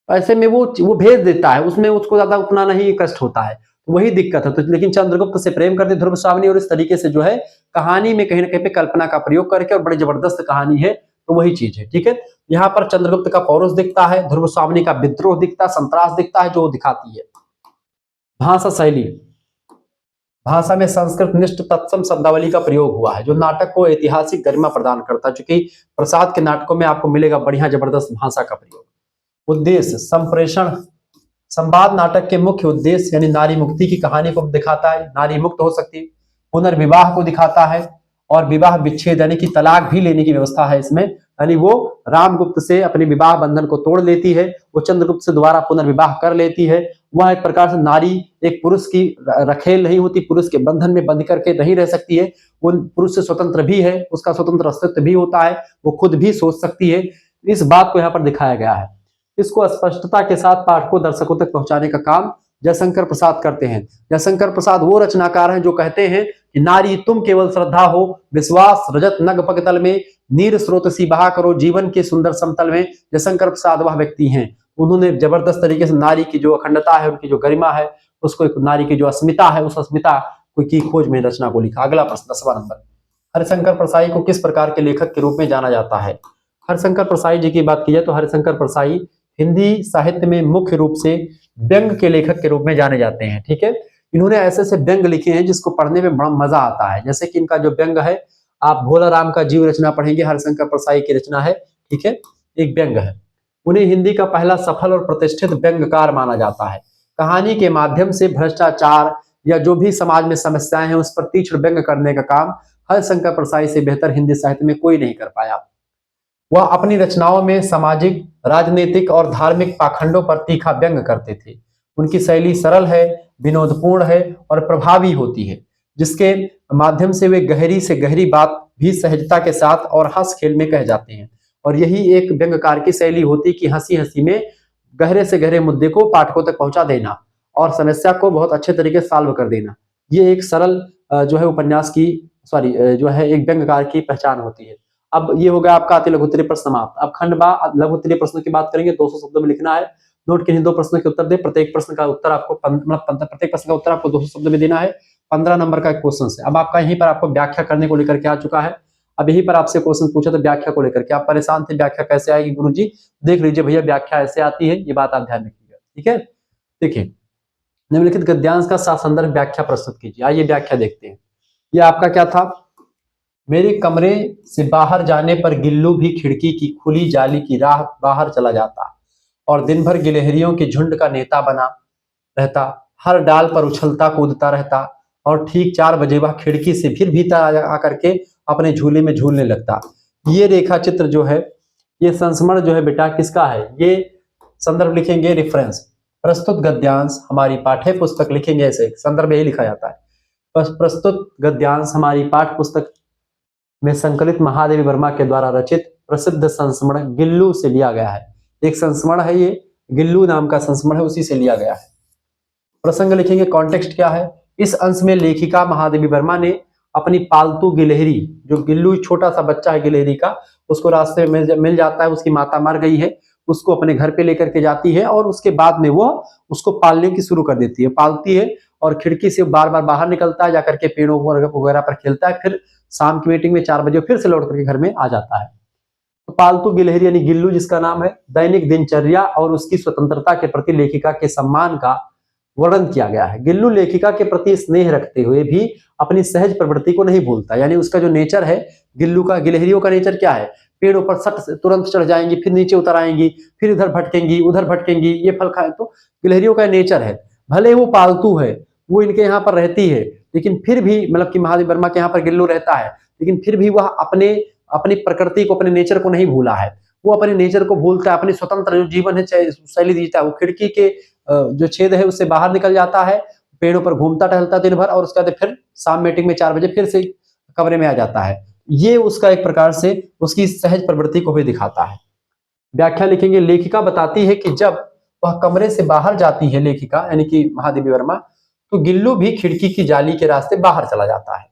ऐसे में वो भेज देता है, उसमें उसको ज्यादा उतना नहीं कष्ट होता है। वही दिक्कत है। तो लेकिन चंद्रगुप्त से प्रेम करते ध्रुव स्वामिनी, और इस तरीके से जो है कहानी में कहीं ना कहीं पे कल्पना का प्रयोग करके, और बड़ी जबरदस्त कहानी है। तो वही चीज है, ठीक है। यहाँ पर चंद्रगुप्त का पौरुष दिखता है, ध्रुव स्वामिनी का विद्रोह दिखता है, संत्रास दिखता है, जो दिखाती है। भाषा शैली, भाषा में संस्कृत निष्ठ तत्सम शब्दावली का प्रयोग हुआ है, जो नाटक को ऐतिहासिक गरिमा प्रदान करता है। क्योंकि प्रसाद के नाटकों में आपको मिलेगा बढ़िया जबरदस्त भाषा का प्रयोग। उद्देश्य संप्रेषण, संवाद नाटक के मुख्य उद्देश्य यानी नारी मुक्ति की कहानी को दिखाता है, नारी मुक्त हो सकती है। पुनर्विवाह को दिखाता है, और विवाह विच्छेद यानी कि तलाक भी लेने की व्यवस्था है इसमें। यानी वो रामगुप्त से अपने विवाह बंधन को तोड़ लेती है, वो चंद्रगुप्त से दोबारा पुनर्विवाह कर लेती है। वह एक प्रकार से नारी एक पुरुष की रखेल नहीं होती, पुरुष के बंधन में बंध करके नहीं रह सकती है। वो पुरुष से स्वतंत्र भी है, उसका स्वतंत्र अस्तित्व भी होता है, वो खुद भी सोच सकती है। इस बात को यहाँ पर दिखाया गया है। इसको स्पष्टता के साथ पाठकों दर्शकों तक पहुंचाने का काम जयशंकर प्रसाद करते हैं। जयशंकर प्रसाद वो रचनाकार हैं जो कहते हैं कि नारी तुम केवल श्रद्धा हो, विश्वास रजत नग पगतल में, नीर स्रोत सी बहा करो जीवन के सुंदर समतल में। जयशंकर प्रसाद वह व्यक्ति हैं, उन्होंने जबरदस्त तरीके से नारी की जो अखंडता है, उनकी जो गरिमा है, उसको, एक नारी की जो अस्मिता है, उस अस्मिता की खोज में रचना को लिखा। अगला प्रश्न 10वां नंबर, हरिशंकर परसाई को किस प्रकार के लेखक के रूप में जाना जाता है? हरिशंकर परसाई जी की बात की जाए तो हरिशंकर परसाई हिंदी साहित्य में मुख्य रूप से व्यंग के लेखक के रूप में जाने जाते हैं। ठीक है, इन्होंने ऐसे ऐसे व्यंग लिखे हैं जिसको पढ़ने में बड़ा मजा आता है। जैसे कि इनका जो व्यंग है, आप भोला राम का जीव रचना पढ़ेंगे, हरिशंकर परसाई की रचना है। ठीक है, एक व्यंग है। उन्हें हिंदी का पहला सफल और प्रतिष्ठित व्यंगकार माना जाता है। कहानी के माध्यम से भ्रष्टाचार या जो भी समाज में समस्याएं हैं उस पर तीक्ष्ण व्यंग करने का काम हरिशंकर परसाई से बेहतर हिंदी साहित्य में कोई नहीं कर पाया। वह अपनी रचनाओं में सामाजिक, राजनीतिक और धार्मिक पाखंडों पर तीखा व्यंग करते थे। उनकी शैली सरल है, विनोदपूर्ण है और प्रभावी होती है, जिसके माध्यम से वे गहरी से गहरी बात भी सहजता के साथ और हंस खेल में कह जाते हैं। और यही एक व्यंगकार की शैली होती कि हंसी हंसी में गहरे से गहरे मुद्दे को पाठकों तक पहुंचा देना और समस्या को बहुत अच्छे तरीके से सॉल्व कर देना। ये एक सरल जो है उपन्यास की जो है एक व्यंगकार की पहचान होती है। अब ये हो गया आपका अति लघु उत्तरीय प्रश्न समाप्त। अब खंड बा लघु उत्तरीय प्रश्न की बात करेंगे। 200 शब्दों में लिखना है। नोट के 2 प्रश्नों के उत्तर दे। प्रत्येक प्रश्न का उत्तर आपको प्रत्येक प्रश्न का उत्तर आपको 200 शब्द में देना है। 15 नंबर का क्वेश्चन है। अब आपका यहीं पर आपको व्याख्या करने को लेकर के आ चुका है। अब यहीं पर आपसे क्वेश्चन पूछा तो व्याख्या को लेकर के आप परेशान थे, व्याख्या कैसे आएगी गुरुजी? देख लीजिए भैया, व्याख्या ऐसे आती है, ये बात आप ध्यान रखिएगा। ठीक है, देखिए, निम्नलिखित गद्यांश का संदर्भ व्याख्या प्रस्तुत कीजिए। आइए व्याख्या देखते हैं। ये आपका क्या था? मेरे कमरे से बाहर जाने पर गिल्लू भी खिड़की की खुली जाली की राह बाहर चला जाता और दिन भर गिलहरियों के झुंड का नेता बना रहता। हर डाल पर उछलता कूदता रहता और ठीक 4 बजे वह खिड़की से फिर भीतर आकर के अपने झूले में झूलने लगता। ये रेखा चित्र जो है, ये संस्मरण जो है बेटा किसका है? ये संदर्भ लिखेंगे रेफरेंस। प्रस्तुत गद्यांश हमारी पाठ्य पुस्तक लिखेंगे, ऐसे संदर्भ यही लिखा जाता है। प्रस्तुत गद्यांश हमारी पाठ्य पुस्तक में संकलित महादेवी वर्मा के द्वारा रचित प्रसिद्ध संस्मरण गिल्लू से लिया गया है। एक संस्मरण है, ये गिल्लू नाम का संस्मरण है, उसी से लिया गया है। प्रसंग लिखेंगे, कॉन्टेक्स्ट क्या है? इस अंश में लेखिका महादेवी वर्मा ने अपनी पालतू गिलहरी, जो गिल्लू छोटा सा बच्चा है गिलहरी का, उसको रास्ते में मिल जाता है, उसकी माता मर गई है, उसको अपने घर पे लेकर के जाती है और उसके बाद में वो उसको पालने की शुरू कर देती है, पालती है और खिड़की से बार बार बाहर निकलता है, जाकर के पेड़ों वगैरह पर खेलता है, फिर शाम की मीटिंग में 4 बजे फिर से लौट करके घर में आ जाता है। तो पालतू गिलहरी यानी गिल्लू जिसका नाम है, दैनिक दिनचर्या और उसकी स्वतंत्रता के प्रति लेखिका के सम्मान का वर्णन किया गया है। गिल्लू लेखिका के प्रति स्नेह रखते हुए भी अपनी सहज प्रवृत्ति को नहीं भूलता, यानी उसका जो नेचर है गिल्लू का, गिलहरियों का नेचर क्या है? पेड़ों पर सट तुरंत चढ़ जाएंगी, फिर नीचे उतर आएंगी, फिर इधर भटकेंगी उधर भटकेंगी, ये फल खाए। तो गिलहरियों का नेचर है, भले वो पालतू है, वो इनके यहाँ पर रहती है, लेकिन फिर भी मतलब कि महादेवी वर्मा के यहाँ पर गिल्लू रहता है, लेकिन फिर भी वह अपनी प्रकृति को, अपने नेचर को नहीं भूला है। वो अपने नेचर को भूलता है, अपनी स्वतंत्र जो जीवन है शैली जीता है। वो खिड़की के जो छेद है उससे बाहर निकल जाता है, पेड़ों पर घूमता टहलता दिन भर और उसके बाद फिर शाम मीटिंग में 4 बजे फिर से कमरे में आ जाता है। ये उसका एक प्रकार से उसकी सहज प्रवृत्ति को भी दिखाता है। व्याख्या लिखेंगे, लेखिका बताती है कि जब वह कमरे से बाहर जाती है, लेखिका यानी कि महादेवी वर्मा, तो गिल्लू भी खिड़की की जाली के रास्ते बाहर चला जाता है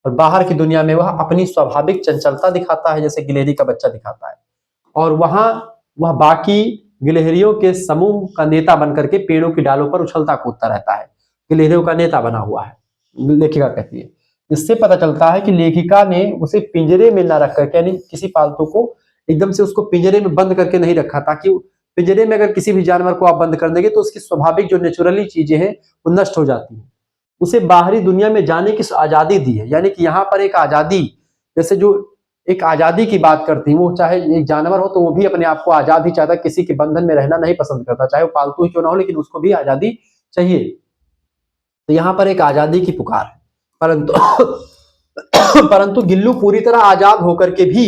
और बाहर की दुनिया में वह अपनी स्वाभाविक चंचलता दिखाता है, जैसे गिलहरी का बच्चा दिखाता है। और वहां वह बाकी गिलहरियों के समूह का नेता बनकर के पेड़ों की डालों पर उछलता कूदता रहता है, गिलहरियों का नेता बना हुआ है, लेखिका कहती है। इससे पता चलता है कि लेखिका ने उसे पिंजरे में न रख करके, यानी किसी पालतू को एकदम से उसको पिंजरे में बंद करके नहीं रखा, ताकि पिंजरे में अगर किसी भी जानवर को आप बंद कर देंगे तो उसकी स्वाभाविक जो नेचुरली चीजें हैं वो नष्ट हो जाती हैं। उसे बाहरी दुनिया में जाने की आजादी दी है, यानी कि यहाँ पर एक आजादी, जैसे जो एक आजादी की बात करती है, वो चाहे एक जानवर हो तो वो भी अपने आप को आजाद ही चाहता है, किसी के बंधन में रहना नहीं पसंद करता, चाहे वो पालतू ही क्यों ना हो, लेकिन उसको भी आजादी चाहिए। तो यहाँ पर एक आजादी की पुकार है, परंतु गिल्लू पूरी तरह आजाद होकर के भी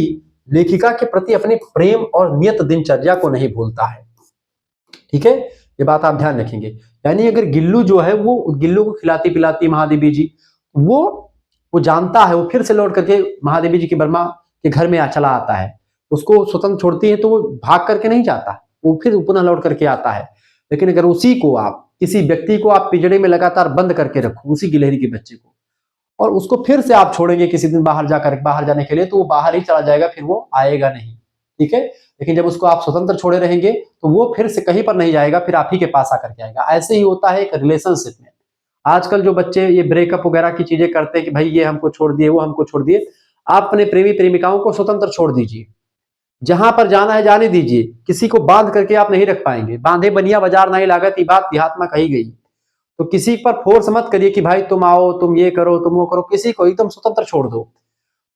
लेखिका के प्रति अपने प्रेम और नियत दिनचर्या को नहीं भूलता है। ठीक है, ये बात आप ध्यान रखेंगे। यानी अगर गिल्लू जो है, वो गिल्लू को खिलाती पिलाती महादेवी जी, वो जानता है, वो फिर से लौट करके महादेवी जी की वर्मा के घर में चला आता है, उसको स्वतंत्र छोड़ती है तो वो भाग करके नहीं जाता, वो फिर पुनः लौट करके आता है। लेकिन अगर उसी को आप, किसी व्यक्ति को आप पिंजड़े में लगातार बंद करके रखो, उसी गिलहरी के बच्चे को, और उसको फिर से आप छोड़ेंगे किसी दिन बाहर जाने के लिए, तो वो बाहर ही चला जाएगा, फिर वो आएगा नहीं, ठीक है। लेकिन जब उसको आप स्वतंत्र छोड़े रहेंगे तो वो फिर से कहीं पर नहीं जाएगा, फिर आप ही के पास आकर के आएगा। ऐसे ही होता है एक रिलेशनशिप में। आजकल जो बच्चे ये ब्रेकअप वगैरह की चीजें करते हैं कि भाई ये हमको छोड़ दिए, वो हमको छोड़ दिए, आप अपने प्रेमी प्रेमिकाओं को स्वतंत्र छोड़ दीजिए, जहां पर जाना है जाने दीजिए, किसी को बांध करके आप नहीं रख पाएंगे। बांधे बनिया बाजार नहीं लागत, ये बात देहात में कही गई। तो किसी पर फोर्स मत करिए कि भाई तुम आओ, तुम ये करो, तुम वो करो, किसी को एकदम स्वतंत्र छोड़ दो।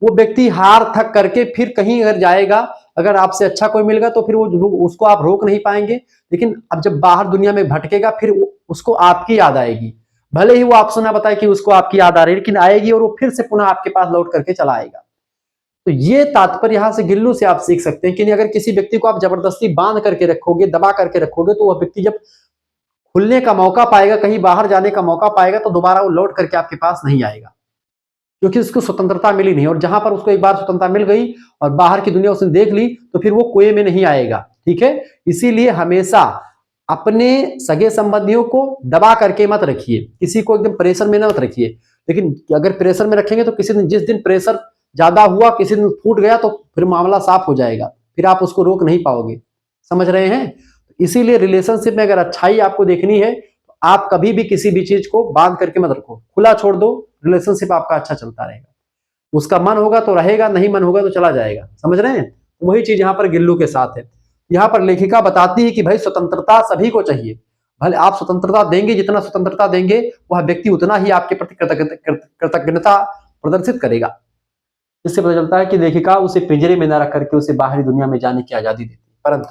वो व्यक्ति हार थक करके फिर कहीं अगर जाएगा, अगर आपसे अच्छा कोई मिलेगा तो फिर वो उसको आप रोक नहीं पाएंगे। लेकिन अब जब बाहर दुनिया में भटकेगा, फिर उसको आपकी याद आएगी, भले ही वो आपसे ना बताए कि उसको आपकी याद आ रही है, लेकिन आएगी और वो फिर से पुनः आपके पास लौट करके चला आएगा। तो ये तात्पर्य यहां से गिल्लू से आप सीख सकते हैं कि अगर किसी व्यक्ति को आप जबरदस्ती बांध करके रखोगे, दबा करके रखोगे, तो वह व्यक्ति जब खुलने का मौका पाएगा, कहीं बाहर जाने का मौका पाएगा, तो दोबारा वो लौट करके आपके पास नहीं आएगा, क्योंकि उसको स्वतंत्रता मिली नहीं। और जहां पर उसको एक बार स्वतंत्रता मिल गई और बाहर की दुनिया उसने देख ली, तो फिर वो कुएं में नहीं आएगा, ठीक है। इसीलिए हमेशा अपने सगे संबंधियों को दबा करके मत रखिए, किसी को एकदम प्रेशर में मत रखिए। लेकिन अगर प्रेशर में रखेंगे तो किसी दिन, जिस दिन प्रेशर ज्यादा हुआ, किसी दिन फूट गया, तो फिर मामला साफ हो जाएगा, फिर आप उसको रोक नहीं पाओगे। समझ रहे हैं? इसीलिए रिलेशनशिप में अगर अच्छाई आपको देखनी है, तो आप कभी भी किसी भी चीज को बांध करके मत रखो, खुला छोड़ दो, रिलेशनशिप आपका अच्छा चलता रहेगा। उसका मन होगा तो रहेगा, नहीं मन होगा तो चला जाएगा। समझ रहे हैं? वही चीज यहाँ पर गिल्लू के साथ है। यहाँ पर लेखिका बताती है कि भाई स्वतंत्रता सभी को चाहिए, भले आप स्वतंत्रता देंगे, जितना स्वतंत्रता देंगे वह व्यक्ति उतना ही आपके प्रति कृतज्ञता प्रदर्शित करेगा। इससे पता चलता है कि लेखिका उसे पिंजरे में न रख करके उसे बाहरी दुनिया में जाने की आजादी देती है। परंतु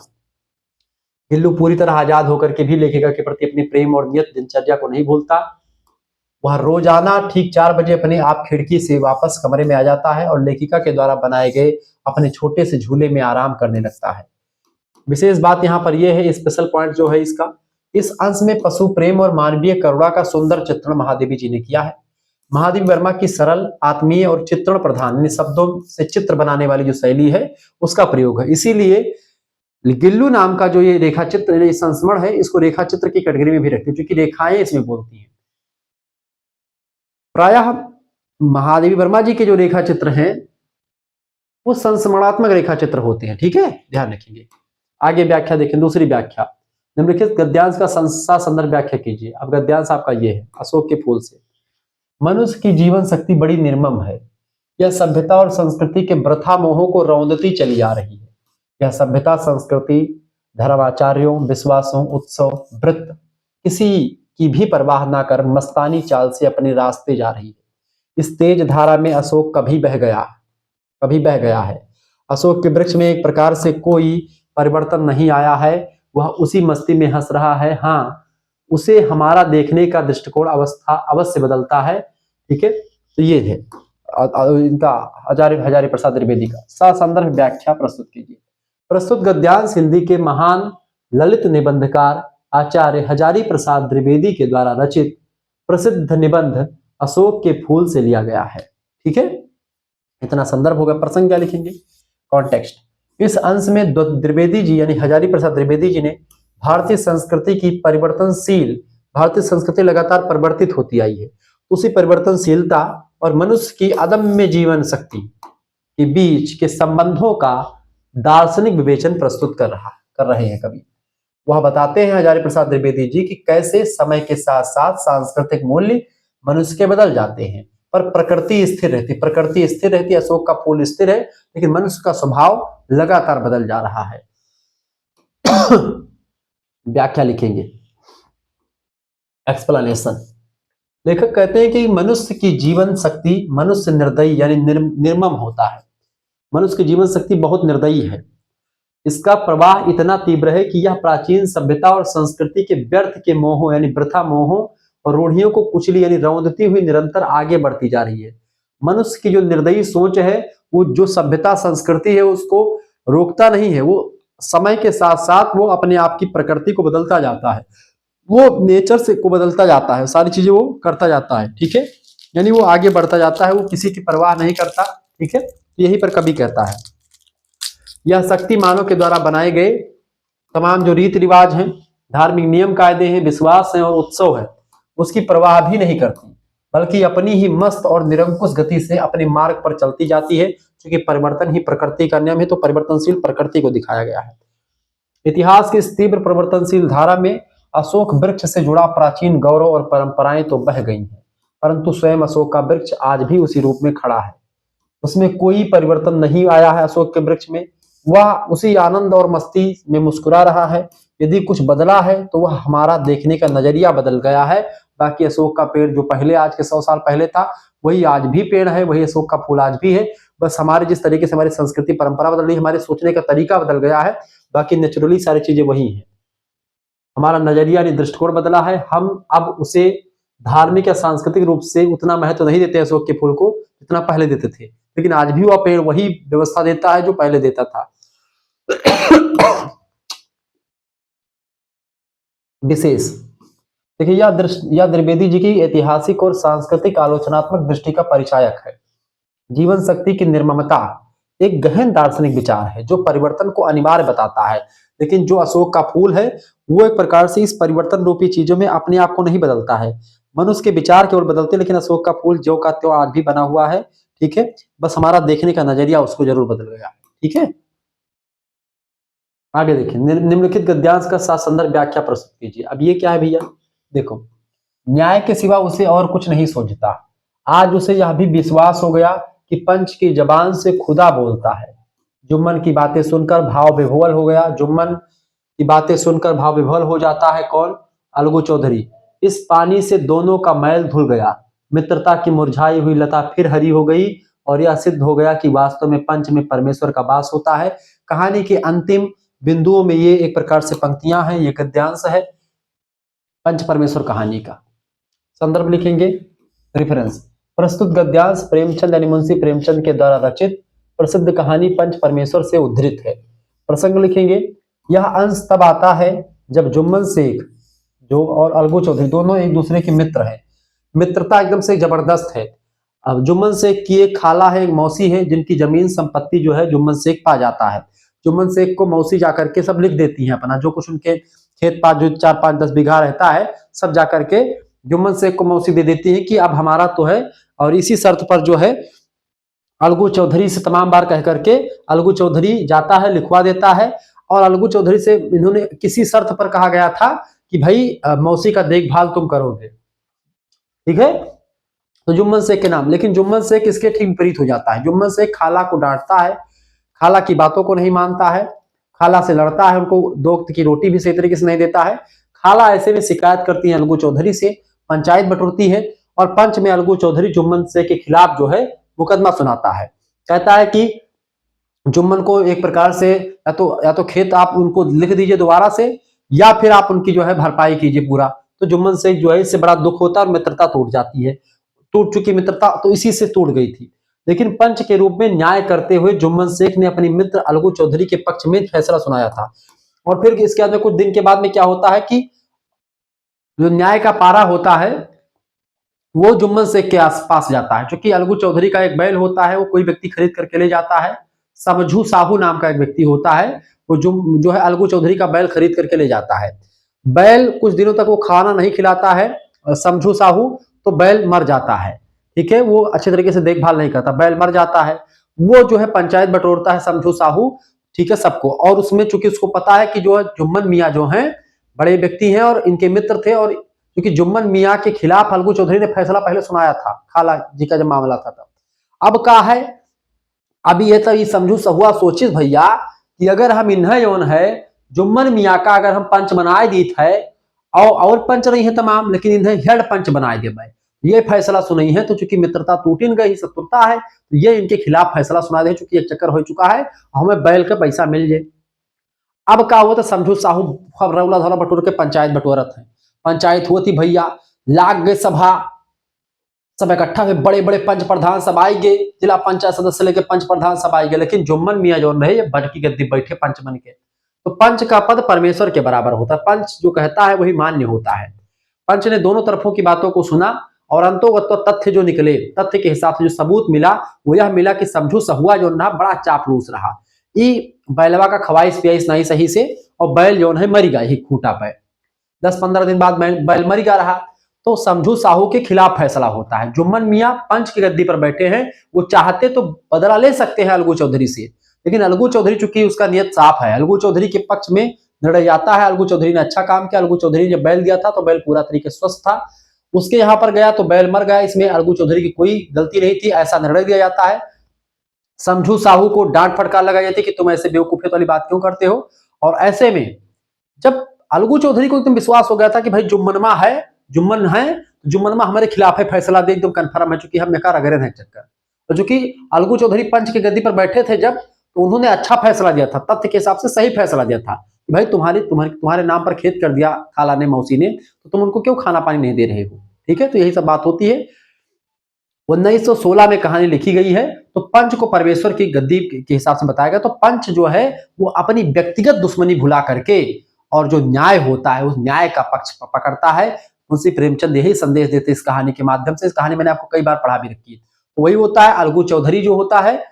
गिल्लू पूरी तरह आजाद होकर के भी लेखिका के प्रति अपने प्रेम और नियत दिनचर्या को नहीं भूलता। वह रोजाना ठीक 4 बजे अपने आप खिड़की से वापस कमरे में आ जाता है और लेखिका के द्वारा बनाए गए अपने छोटे से झूले में आराम करने लगता है। विशेष बात यहाँ पर यह है, स्पेशल पॉइंट जो है इसका, इस अंश में पशु प्रेम और मानवीय करुणा का सुंदर चित्रण महादेवी जी ने किया है। महादेवी वर्मा की सरल, आत्मीय और चित्रण प्रधान, शब्दों से चित्र बनाने वाली जो शैली है उसका प्रयोग है। इसीलिए गिल्लू नाम का जो ये रेखा चित्र संस्मरण है, इसको रेखा चित्र की कैटेगरी में भी रखते हैं, क्योंकि रेखाएं इसमें बोलती हैं। प्रायः महादेवी वर्मा जी के जो रेखा चित्र हैं वो संस्मरणात्मक रेखा चित्र होते हैं, ठीक है, ध्यान रखिए। आगे व्याख्या देखें, दूसरी व्याख्या, निम्नलिखित गद्यांश का संदर्भ व्याख्या कीजिए। अब गद्यांश आपका ये है, अशोक के फूल से। मनुष्य की जीवन शक्ति बड़ी निर्मम है, यह सभ्यता और संस्कृति के वृथा मोहों को रौंदती चली आ रही है। यह सभ्यता, संस्कृति, धर्माचार्यों, विश्वासों, उत्सव, व्रत किसी की भी परवाह ना कर मस्तानी चाल से अपने रास्ते जा रही है। इस तेज धारा में अशोक कभी बह गया है। अशोक के वृक्ष में एक प्रकार से कोई परिवर्तन नहीं आया है, वह उसी मस्ती में हंस रहा है। हाँ, उसे हमारा देखने का दृष्टिकोण अवश्य बदलता है, ठीक है। तो ये है इनका हजारी प्रसाद द्विवेदी का। ससंदर्भ व्याख्या प्रस्तुत कीजिए। प्रस्तुत गद्यांश हिंदी के महान ललित निबंधकार आचार्य हजारी प्रसाद द्विवेदी के द्वारा रचित प्रसिद्ध निबंध अशोक के फूल से लिया गया है, ठीक है। इतना संदर्भ होगा। प्रसंग क्या लिखेंगे? कॉन्टेक्स्ट। इस अंश में द्विवेदी जी यानी हजारी प्रसाद द्विवेदी जी ने भारतीय संस्कृति की भारतीय संस्कृति लगातार परिवर्तित होती आई है, उसी परिवर्तनशीलता और मनुष्य की अदम्य जीवन शक्ति के बीच के संबंधों का दार्शनिक विवेचन प्रस्तुत कर रहे हैं कवि। वह बताते हैं हजारी प्रसाद द्विवेदी जी कि कैसे समय के साथ साथ सांस्कृतिक मूल्य मनुष्य के बदल जाते हैं, पर प्रकृति स्थिर रहती। अशोक का फूल स्थिर है, लेकिन मनुष्य का स्वभाव लगातार बदल जा रहा है। व्याख्या लिखेंगे, एक्सप्लेनेशन। लेखक कहते हैं कि मनुष्य की जीवन शक्ति मनुष्य निर्दयी यानी निर्मम होता है। मनुष्य की जीवन शक्ति बहुत निर्दयी है। इसका प्रवाह इतना तीव्र है कि यह प्राचीन सभ्यता और संस्कृति के व्यर्थ के मोहों यानी वृथा मोहों और रूढ़ियों को कुचली यानी रौंदती हुई निरंतर आगे बढ़ती जा रही है। मनुष्य की जो निर्दयी सोच है, वो जो सभ्यता संस्कृति है उसको रोकता नहीं है, वो समय के साथ साथ वो अपने आप की प्रकृति को बदलता जाता है, वो नेचर से को बदलता जाता है, सारी चीजें वो करता जाता है, ठीक है। यानी वो आगे बढ़ता जाता है, वो किसी की परवाह नहीं करता, ठीक है। यही पर कवि कहता है, यह शक्ति मानव के द्वारा बनाए गए तमाम जो रीति रिवाज हैं, धार्मिक नियम कायदे हैं, विश्वास है और उत्सव है, उसकी परवाह भी नहीं करती, बल्कि अपनी ही मस्त और निरंकुश गति से अपने मार्ग पर चलती जाती है। क्योंकि परिवर्तन ही प्रकृति का नियम है, तो परिवर्तनशील प्रकृति को दिखाया गया है। इतिहास की इस तीव्र परिवर्तनशील धारा में अशोक वृक्ष से जुड़ा प्राचीन गौरव और परंपराएं तो बह गई हैं, परंतु स्वयं अशोक का वृक्ष आज भी उसी रूप में खड़ा है। उसमें कोई परिवर्तन नहीं आया है। अशोक के वृक्ष में वह उसी आनंद और मस्ती में मुस्कुरा रहा है। यदि कुछ बदला है तो वह हमारा देखने का नजरिया बदल गया है। बाकी अशोक का पेड़ जो पहले आज के 100 साल पहले था वही आज भी पेड़ है, वही अशोक का फूल आज भी है। बस हमारे जिस तरीके से हमारी संस्कृति परंपरा बदल रही है, हमारे सोचने का तरीका बदल गया है, बाकी नेचुरली सारी चीजें वही है। हमारा नजरिया यानी दृष्टिकोण बदला है। हम अब उसे धार्मिक या सांस्कृतिक रूप से उतना महत्व नहीं देते अशोक के फूल को जितना पहले देते थे, लेकिन आज भी वह पेड़ वही व्यवस्था देता है जो पहले देता था। विशेष देखिए, यह द्विवेदी जी की ऐतिहासिक और सांस्कृतिक आलोचनात्मक दृष्टि का परिचायक है। जीवन शक्ति की निर्ममता एक गहन दार्शनिक विचार है जो परिवर्तन को अनिवार्य बताता है। लेकिन जो अशोक का फूल है वो एक प्रकार से इस परिवर्तन रूपी चीजों में अपने आप को नहीं बदलता है, मनुष्य के विचार केवल बदलते, लेकिन अशोक का फूल जो का त्यों आज भी बना हुआ है। ठीक है, बस हमारा देखने का नजरिया उसको जरूर बदल गया है। ठीक है, आगे देखिए, निम्नलिखित गद्यांश का साथ संदर्भ व्याख्या प्रस्तुत कीजिए। अब ये क्या है भैया, देखो, न्याय के सिवा उसे और कुछ नहीं सोचता। आज उसे यह भी विश्वास हो गया कि पंच की जबान से खुदा बोलता है। जुम्मन की बातें सुनकर भाव विभोल हो गया। जुम्मन की बातें सुनकर भाव विभोल हो जाता है कौन? अलगू चौधरी। इस पानी से दोनों का मैल धुल गया। मित्रता की मुरझाई हुई लता फिर हरी हो गई और यह सिद्ध हो गया कि वास्तव में पंच में परमेश्वर का वास होता है। कहानी के अंतिम बिंदुओं में ये एक प्रकार से पंक्तियां हैं, ये गद्यांश है पंच परमेश्वर कहानी का। संदर्भ लिखेंगे, रेफरेंस। प्रस्तुत गद्यांश प्रेमचंद यानी मुंशी प्रेमचंद के द्वारा रचित प्रसिद्ध कहानी पंच परमेश्वर से उद्धृत है। प्रसंग लिखेंगे, यह अंश तब आता है जब जुम्मन शेख जो और अलगू चौधरी दोनों एक दूसरे के मित्र हैं। मित्रता एकदम से जबरदस्त है। अब जुम्मन शेख की एक खाला है, एक मौसी है, जिनकी जमीन संपत्ति जो है जुम्मन शेख पा जाता है। जुम्मन शेख को मौसी जाकर के सब लिख देती है, अपना जो कुछ उनके खेत पास जो 4-5-10 बीघा रहता है सब जाकर के जुम्मन शेख को मौसी दे देती है कि अब हमारा तो है। और इसी शर्त पर जो है अलगू चौधरी से तमाम बार कह करके अलगू चौधरी जाता है, लिखवा देता है। और अलगू चौधरी से इन्होंने किसी शर्त पर कहा गया था कि भाई मौसी का देखभाल तुम करोगे, ठीक है, तो जुम्मन शेख के नाम। लेकिन जुम्मन शेख इसके ठीक विपरीत हो जाता है। जुम्मन शेख खाला को डांटता है, खाला की बातों को नहीं मानता है, खाला से लड़ता है, उनको 2 वक्त की रोटी भी सही तरीके से नहीं देता है। खाला ऐसे में शिकायत करती है अलगू चौधरी से, पंचायत बटोरती है और पंच में अलगू चौधरी जुम्मन शेख के खिलाफ जो है मुकदमा सुनाता है। कहता है कि जुम्मन को एक प्रकार से या तो खेत आप उनको लिख दीजिए दोबारा से, या फिर आप उनकी जो है भरपाई कीजिए पूरा। तो जुम्मन शेख जो है इससे बड़ा दुख होता है और मित्रता टूट जाती है। टूट चुकी मित्रता तो इसी से टूट गई थी। लेकिन पंच के रूप में न्याय करते हुए जुम्मन शेख ने अपनी मित्र अलगू चौधरी के पक्ष में फैसला सुनाया था। और फिर इसके बाद में कुछ दिन के बाद में क्या होता है कि जो न्याय का पारा होता है वो जुम्मन शेख के आसपास जाता है। क्योंकि अलगू चौधरी का एक बैल होता है, वो कोई व्यक्ति खरीद करके ले जाता है। समझू साहू नाम का एक व्यक्ति होता है, वो जो है अलगू चौधरी का बैल खरीद करके ले जाता है। बैल कुछ दिनों तक वो खाना नहीं खिलाता है समझू साहू, तो बैल मर जाता है। ठीक है, वो अच्छे तरीके से देखभाल नहीं करता, बैल मर जाता है। वो जो है पंचायत बटोरता है समझू साहू, ठीक है, सबको। और उसमें चूंकि उसको पता है कि जो है जुम्मन मियाँ जो हैं बड़े व्यक्ति हैं और इनके मित्र थे, और क्योंकि जुम्मन मियाँ के खिलाफ अलगू चौधरी ने फैसला पहले सुनाया था, खाला जी का जब मामला था तब। अब कहा है, अब ये तो ये समझू सहुआ सोचिस भैया कि अगर हम इन्हें यौन है जुम्मन मियाँ का अगर हम पंच बनाए दी थे और पंच नहीं है तमाम, लेकिन इन्हें हेड पंच बनाए दे भाई, ये फैसला सुनाई है। तो चूंकि मित्रता टूट इन गई, शत्रुता है, तो ये इनके खिलाफ फैसला सुना दे, चूंकि एक चक्कर हो चुका है, हमें बैल का पैसा मिल जाए। अब क्या हुआ तो समझू साहू रौला धौला बटोर के पंचायत बटोरत है। पंचायत हुआ थी भैया, लाग गए सभा, सब इकट्ठा हुए, बड़े बड़े पंच प्रधान सब आई गए, जिला पंचायत सदस्य लेके पंच प्रधान सब आई गए। लेकिन जुम्मन मियाँ जो रहे बट की गद्दी बैठे पंच बन के। तो पंच का पद परमेश्वर के बराबर होता है, पंच जो कहता है वही मान्य होता है। पंच ने दोनों तरफों की बातों को सुना और अंतोगत तथ्य जो निकले, तथ्य के हिसाब से जो सबूत मिला वो यह मिला कि समझू सहुआ जो ना बड़ा चापलूस रहा। ई बैलवा का खवाइश पियाइश नहीं सही से, और बैल जो है मरी गई ही खूंटा पे। 10-15 दिन बाद बैल मर गया रहा, तो समझू साहू के खिलाफ फैसला होता है। जुम्मन मियां पंच की गद्दी पर बैठे हैं, वो चाहते तो बदला ले सकते हैं अलगू चौधरी से, लेकिन अलगू चौधरी चूंकि उसका नियत साफ है, अलगू चौधरी के पक्ष में निर्णय जाता है। अलगू चौधरी ने अच्छा काम किया। अलगू चौधरी ने जब बैल दिया था तो बैल पूरा तरीके से स्वस्थ था, उसके यहाँ पर गया तो बैल मर गया। इसमें अलगू चौधरी की कोई गलती नहीं थी, ऐसा निर्णय दिया जाता है। समझू साहू को डांट फटकार लगाई जाती है कि तुम ऐसे बेवकूफियत वाली बात क्यों करते हो। और ऐसे में जब अलगू चौधरी को एकदम विश्वास हो गया था कि भाई जुम्मनमा है, जुम्मनमा हमारे खिलाफ है, फैसला दे एकदम कन्फर्म है, चूंकि हम नकार अगरे हैं चक्कर। तो चूंकि अलगू चौधरी पंच की गद्दी पर बैठे थे जब, तो उन्होंने अच्छा फैसला दिया था, तथ्य के हिसाब से सही फैसला दिया था कि भाई तुम्हारे नाम पर खेत कर दिया खाला ने, मौसी ने, तो तुम उनको क्यों खाना पानी नहीं दे रहे हो। ठीक है, तो यही सब बात होती है। 1916 में कहानी लिखी गई है। तो पंच को परमेश्वर की गद्दी के हिसाब से बताया गया। तो पंच जो है वो अपनी व्यक्तिगत दुश्मनी भुला करके और जो न्याय होता है उस न्याय का पक्ष पकड़ता है। मुंशी प्रेमचंद यही संदेश देते इस कहानी के माध्यम से। इस कहानी मैंने आपको कई बार पढ़ा भी रखी है। तो वही होता है, अलगू चौधरी जो होता है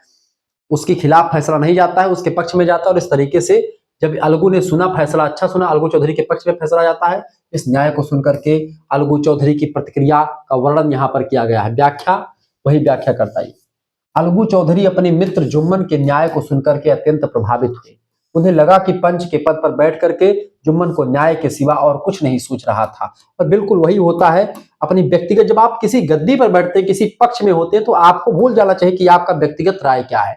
उसके खिलाफ फैसला नहीं जाता है, उसके पक्ष में जाता है। और इस तरीके से जब अलगू ने सुना, फैसला अच्छा सुना, अलगू चौधरी के पक्ष में फैसला जाता है। इस न्याय को सुनकर के अलगू चौधरी की प्रतिक्रिया का वर्णन यहाँ पर किया गया है। व्याख्या वही व्याख्या करता है। अलगू चौधरी अपने मित्र जुम्मन के न्याय को सुनकर के अत्यंत प्रभावित हुए। उन्हें लगा कि पंच के पद पर बैठ करके जुम्मन को न्याय के सिवा और कुछ नहीं सोच रहा था। और बिल्कुल वही होता है, अपनी व्यक्तिगत, जब आप किसी गद्दी पर बैठते हैं, किसी पक्ष में होते हैं, तो आपको भूल जाना चाहिए कि आपका व्यक्तिगत राय क्या है।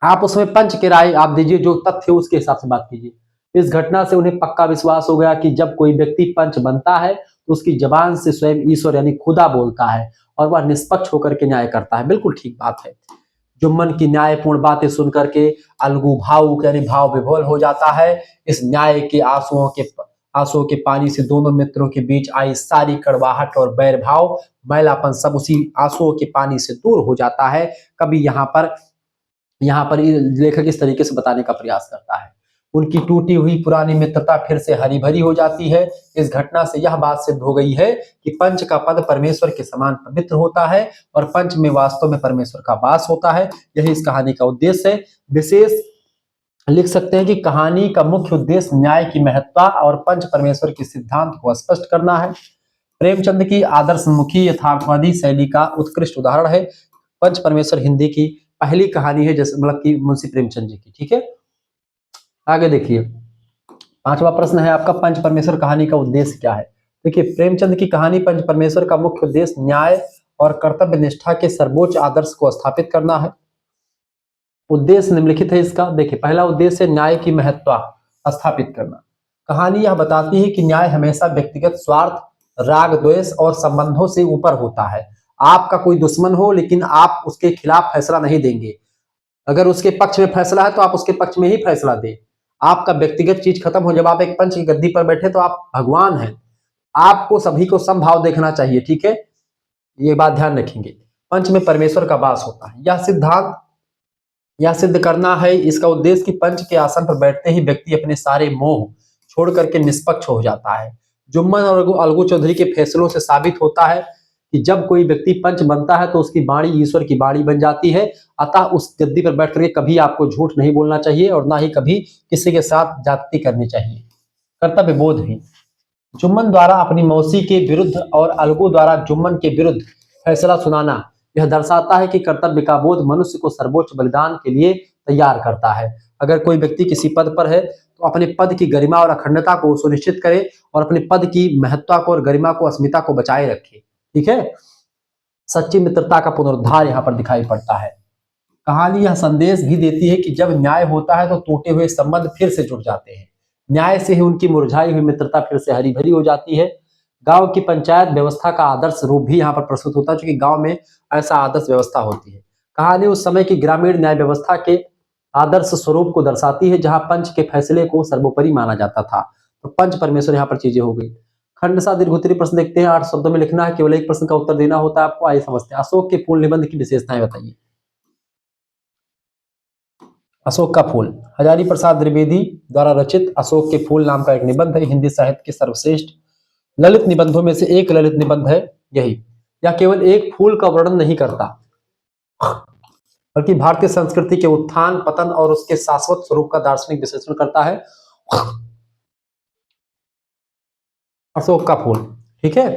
आप उसमें पंच की राय आप दीजिए, जो तथ्य उसके हिसाब से बात कीजिए। इस घटना से उन्हें पक्का विश्वास हो गया कि जब कोई व्यक्ति पंच बनता है तो उसकी जबान से स्वयं ईश्वर यानी खुदा बोलता है और वह निष्पक्ष होकर के न्याय करता है। बिल्कुल ठीक बात है। जुम्मन की न्यायपूर्ण बातें सुनकर के अलगू भावुक यानी भाव विभोर हो जाता है। इस न्याय के आंसुओं के पानी से दोनों मित्रों के बीच आई सारी कड़वाहट और बैर भाव, मैलापन सब उसी आंसुओं के पानी से दूर हो जाता है। कभी यहाँ पर लेखक इस तरीके से बताने का प्रयास करता है, उनकी टूटी हुई पुरानी मित्रता फिर से हरी भरी हो जाती है। इस घटना से यह बात सिद्ध हो गई है कि पंच का पद परमेश्वर के समान पवित्र होता है और पंच में वास्तव में परमेश्वर का वास होता है। यही इस कहानी का उद्देश्य है। विशेष लिख सकते हैं कि कहानी का मुख्य उद्देश्य न्याय की महत्ता और पंच परमेश्वर के सिद्धांत को स्पष्ट करना है। प्रेमचंद की आदर्शमुखी यथार्थवादी शैली का उत्कृष्ट उदाहरण है। पंच परमेश्वर हिंदी की पहली कहानी है, जैसे मतलब कि मुंशी प्रेमचंद जी की। ठीक है, आगे देखिए, 5वां प्रश्न है आपका, पंच परमेश्वर कहानी का उद्देश्य क्या है। देखिए, प्रेमचंद की कहानी पंच परमेश्वर का मुख्य उद्देश्य न्याय और कर्तव्य निष्ठा के सर्वोच्च आदर्श को स्थापित करना है। उद्देश्य निम्नलिखित है इसका। देखिए, पहला उद्देश्य न्याय की महत्ता स्थापित करना। कहानी यह बताती है कि न्याय हमेशा व्यक्तिगत स्वार्थ, राग द्वेष और संबंधों से ऊपर होता है। आपका कोई दुश्मन हो लेकिन आप उसके खिलाफ फैसला नहीं देंगे। अगर उसके पक्ष में फैसला है तो आप उसके पक्ष में ही फैसला दें। आपका व्यक्तिगत चीज खत्म हो। जब आप एक पंच की गद्दी पर बैठे तो आप भगवान हैं, आपको सभी को समभाव देखना चाहिए। ठीक है, ये बात ध्यान रखेंगे। पंच में परमेश्वर का वास होता है, यह सिद्ध करना है। इसका उद्देश्य कि पंच के आसन पर बैठते ही व्यक्ति अपने सारे मोह छोड़ करके निष्पक्ष हो जाता है। जुम्मन और अलगू चौधरी के फैसलों से साबित होता है कि जब कोई व्यक्ति पंच बनता है तो उसकी वाणी ईश्वर की वाणी बन जाती है। अतः उस गद्दी पर बैठ करके कभी आपको झूठ नहीं बोलना चाहिए और ना ही कभी किसी के साथ जाति करनी चाहिए। कर्तव्य बोध है। जुम्मन द्वारा अपनी मौसी के विरुद्ध और अलगू द्वारा जुम्मन के विरुद्ध फैसला सुनाना यह दर्शाता है कि कर्तव्य का बोध मनुष्य को सर्वोच्च बलिदान के लिए तैयार करता है। अगर कोई व्यक्ति किसी पद पर है तो अपने पद की गरिमा और अखंडता को सुनिश्चित करे और अपने पद की महत्ता को और गरिमा को, अस्मिता को बचाए रखे। ठीक है, सच्ची मित्रता का पुनरुद्धार यहाँ पर दिखाई पड़ता है। कहानी यह संदेश भी देती है कि जब न्याय होता है तो टूटे हुए संबंध फिर से जुड़ जाते हैं। न्याय से ही उनकी मुरझाई हुई मित्रता फिर से हरी भरी हो जाती है। गांव की पंचायत व्यवस्था का आदर्श रूप भी यहाँ पर प्रस्तुत होता है, क्योंकि गांव में ऐसा आदर्श व्यवस्था होती है। कहानी उस समय की ग्रामीण न्याय व्यवस्था के आदर्श स्वरूप को दर्शाती है, जहां पंच के फैसले को सर्वोपरि माना जाता था। तो पंच परमेश्वर यहाँ पर चीजें हो गई। खंड सा दीर्घोत्तरी प्रश्न देखते हैं, 8 शब्दों में लिखना है, केवल एक प्रश्न का उत्तर देना होता है आपको। आइए समझते हैं। अशोक के फूल निबंध की विशेषताएं बताइए। अशोक का फूल हजारी प्रसाद द्विवेदी द्वारा रचित अशोक के फूल नाम का एक निबंध है। हिंदी साहित्य के सर्वश्रेष्ठ ललित निबंधों में से एक ललित निबंध है यही। यह केवल एक फूल का वर्णन नहीं करता, बल्कि भारतीय संस्कृति के उत्थान पतन और उसके शाश्वत स्वरूप का दार्शनिक विश्लेषण करता है। अशोक का फूल, ठीक है।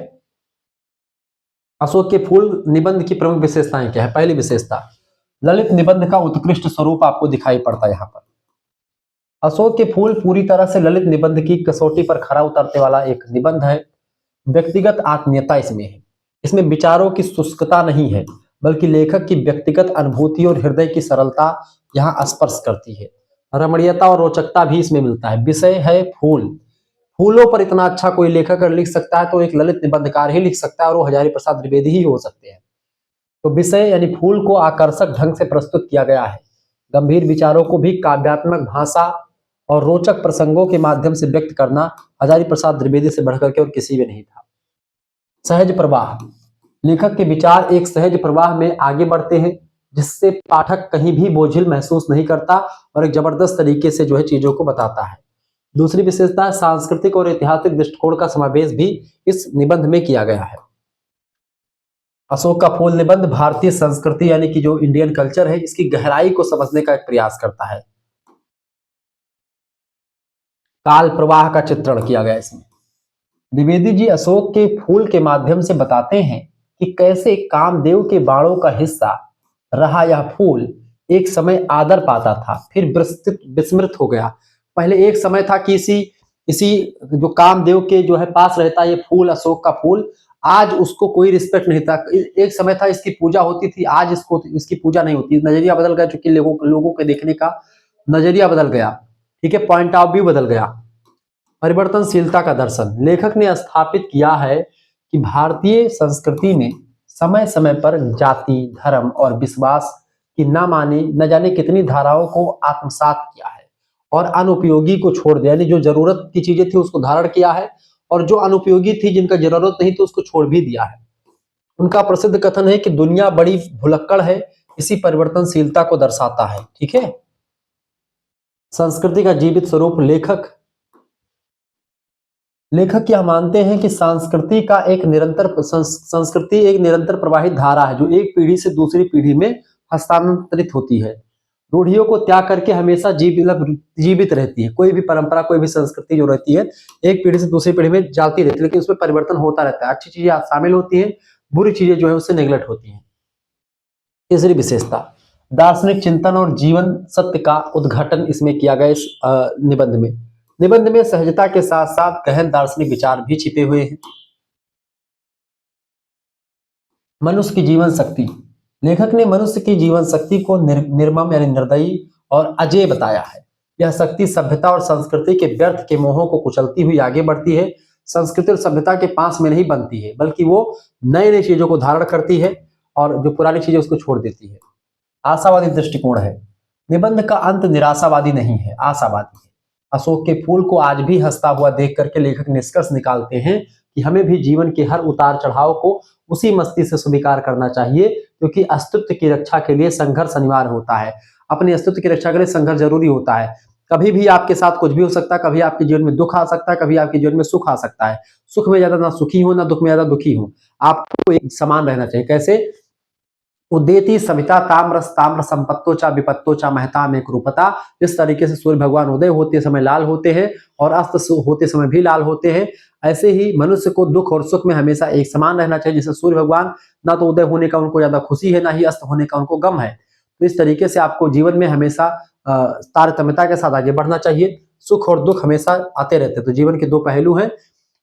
अशोक के फूल निबंध की प्रमुख विशेषताएं क्या है? पहली विशेषता, ललित निबंध का उत्कृष्ट स्वरूप आपको दिखाई पड़ता है यहाँ पर। अशोक के फूल पूरी तरह से ललित निबंध की कसौटी पर खरा उतरने वाला एक निबंध है। व्यक्तिगत आत्मीयता इसमें है। इसमें विचारों की शुष्कता नहीं है, बल्कि लेखक की व्यक्तिगत अनुभूति और हृदय की सरलता यहाँ स्पर्श करती है। रमणीयता और रोचकता भी इसमें मिलता है। विषय है फूल। फूलों पर इतना अच्छा कोई लेखक अगर लिख सकता है तो एक ललित निबंधकार ही लिख सकता है, और वो हजारी प्रसाद द्विवेदी ही हो सकते हैं। तो विषय यानी फूल को आकर्षक ढंग से प्रस्तुत किया गया है। गंभीर विचारों को भी काव्यात्मक भाषा और रोचक प्रसंगों के माध्यम से व्यक्त करना हजारी प्रसाद द्विवेदी से बढ़कर के और किसी भी नहीं था। सहज प्रवाह, लेखक के विचार एक सहज प्रवाह में आगे बढ़ते हैं, जिससे पाठक कहीं भी बोझिल महसूस नहीं करता और एक जबरदस्त तरीके से जो है चीजों को बताता है। दूसरी विशेषता, सांस्कृतिक और ऐतिहासिक दृष्टिकोण का समावेश भी इस निबंध में किया गया है। अशोक का फूल निबंध भारतीय संस्कृति यानी कि जो इंडियन कल्चर है, इसकी गहराई को समझने का एक प्रयास करता है। काल प्रवाह का चित्रण किया गया इसमें। द्विवेदी जी अशोक के फूल के माध्यम से बताते हैं कि कैसे कामदेव के बाणों का हिस्सा रहा यह फूल एक समय आदर पाता था, फिर विस्मृत हो गया। पहले एक समय था कि इसी इसी जो कामदेव के जो है पास रहता ये फूल, अशोक का फूल, आज उसको कोई रिस्पेक्ट नहीं था। एक समय था इसकी पूजा होती थी, आज इसकी पूजा नहीं होती। नजरिया बदल गया, चूंकि लोगों के देखने का नजरिया बदल गया, ठीक है, पॉइंट ऑफ व्यू बदल गया। परिवर्तनशीलता का दर्शन, लेखक ने स्थापित किया है कि भारतीय संस्कृति में समय समय पर जाति, धर्म और विश्वास की न जाने कितनी धाराओं को आत्मसात किया है और अनुपयोगी को छोड़ दिया। यानी जो जरूरत की चीजें थी उसको धारण किया है, और जो अनुपयोगी थी, जिनका जरूरत नहीं थी, उसको छोड़ भी दिया है। उनका प्रसिद्ध कथन है कि दुनिया बड़ी भुलक्कड़ है, इसी परिवर्तनशीलता को दर्शाता है, ठीक है। संस्कृति का जीवित स्वरूप, लेखक क्या मानते हैं कि संस्कृति एक निरंतर प्रवाहित धारा है, जो एक पीढ़ी से दूसरी पीढ़ी में हस्तांतरित होती है। रूढ़ियों को त्याग करके हमेशा जीवित रहती है। कोई भी परंपरा, कोई भी संस्कृति जो रहती है, एक पीढ़ी से दूसरी पीढ़ी में जाती रहती है, लेकिन उसमें परिवर्तन होता रहता है। अच्छी चीजें शामिल होती हैं, बुरी चीजें जो है उससे नेग्लेक्ट होती हैं। तीसरी विशेषता, दार्शनिक चिंतन और जीवन सत्य का उद्घाटन इसमें किया गया। इस निबंध में सहजता के साथ साथ गहन दार्शनिक विचार भी छिपे हुए हैं। मनुष्य की जीवन शक्ति, लेखक ने मनुष्य की जीवन शक्ति को निर्मम यानी निर्दयी और अजेय बताया है। यह शक्ति सभ्यता और संस्कृति के व्यर्थ के मोहों को कुचलती हुई आगे बढ़ती है। संस्कृति और सभ्यता के पास में नहीं बनती है, बल्कि वो नई नई चीजों को धारण करती है और जो पुरानी चीजें उसको छोड़ देती है। आशावादी दृष्टिकोण है। निबंध का अंत निराशावादी नहीं है, आशावादी है। अशोक के फूल को आज भी हंसता हुआ देख करके लेखक निष्कर्ष निकालते हैं कि हमें भी जीवन के हर उतार चढ़ाव को उसी मस्ती से स्वीकार करना चाहिए, क्योंकि अस्तित्व की रक्षा के लिए संघर्ष अनिवार्य होता है। अपने अस्तित्व की रक्षा के लिए संघर्ष जरूरी होता है। कभी भी आपके साथ कुछ भी हो सकता है, कभी आपके जीवन में दुख आ सकता है, कभी आपके जीवन में सुख आ सकता है। सुख में ज्यादा ना सुखी हो, ना दुख में ज्यादा दुखी हो, आपको एक समान रहना चाहिए। कैसे? उदेति सविता ताम्रस ताम्र संपत्तो चा विपत्तो चा महता में कृपता। इस तरीके से सूर्य भगवान उदय होते समय लाल होते हैं और अस्त होते समय भी लाल होते हैं, ऐसे ही मनुष्य को दुख और सुख में हमेशा एक समान रहना चाहिए। जैसे सूर्य भगवान ना तो उदय होने का उनको ज्यादा खुशी है, ना ही अस्त होने का उनको गम है। तो इस तरीके से आपको जीवन में हमेशा तारतम्यता के साथ आगे बढ़ना चाहिए। सुख और दुख हमेशा आते रहते हैं, तो जीवन के दो पहलू हैं।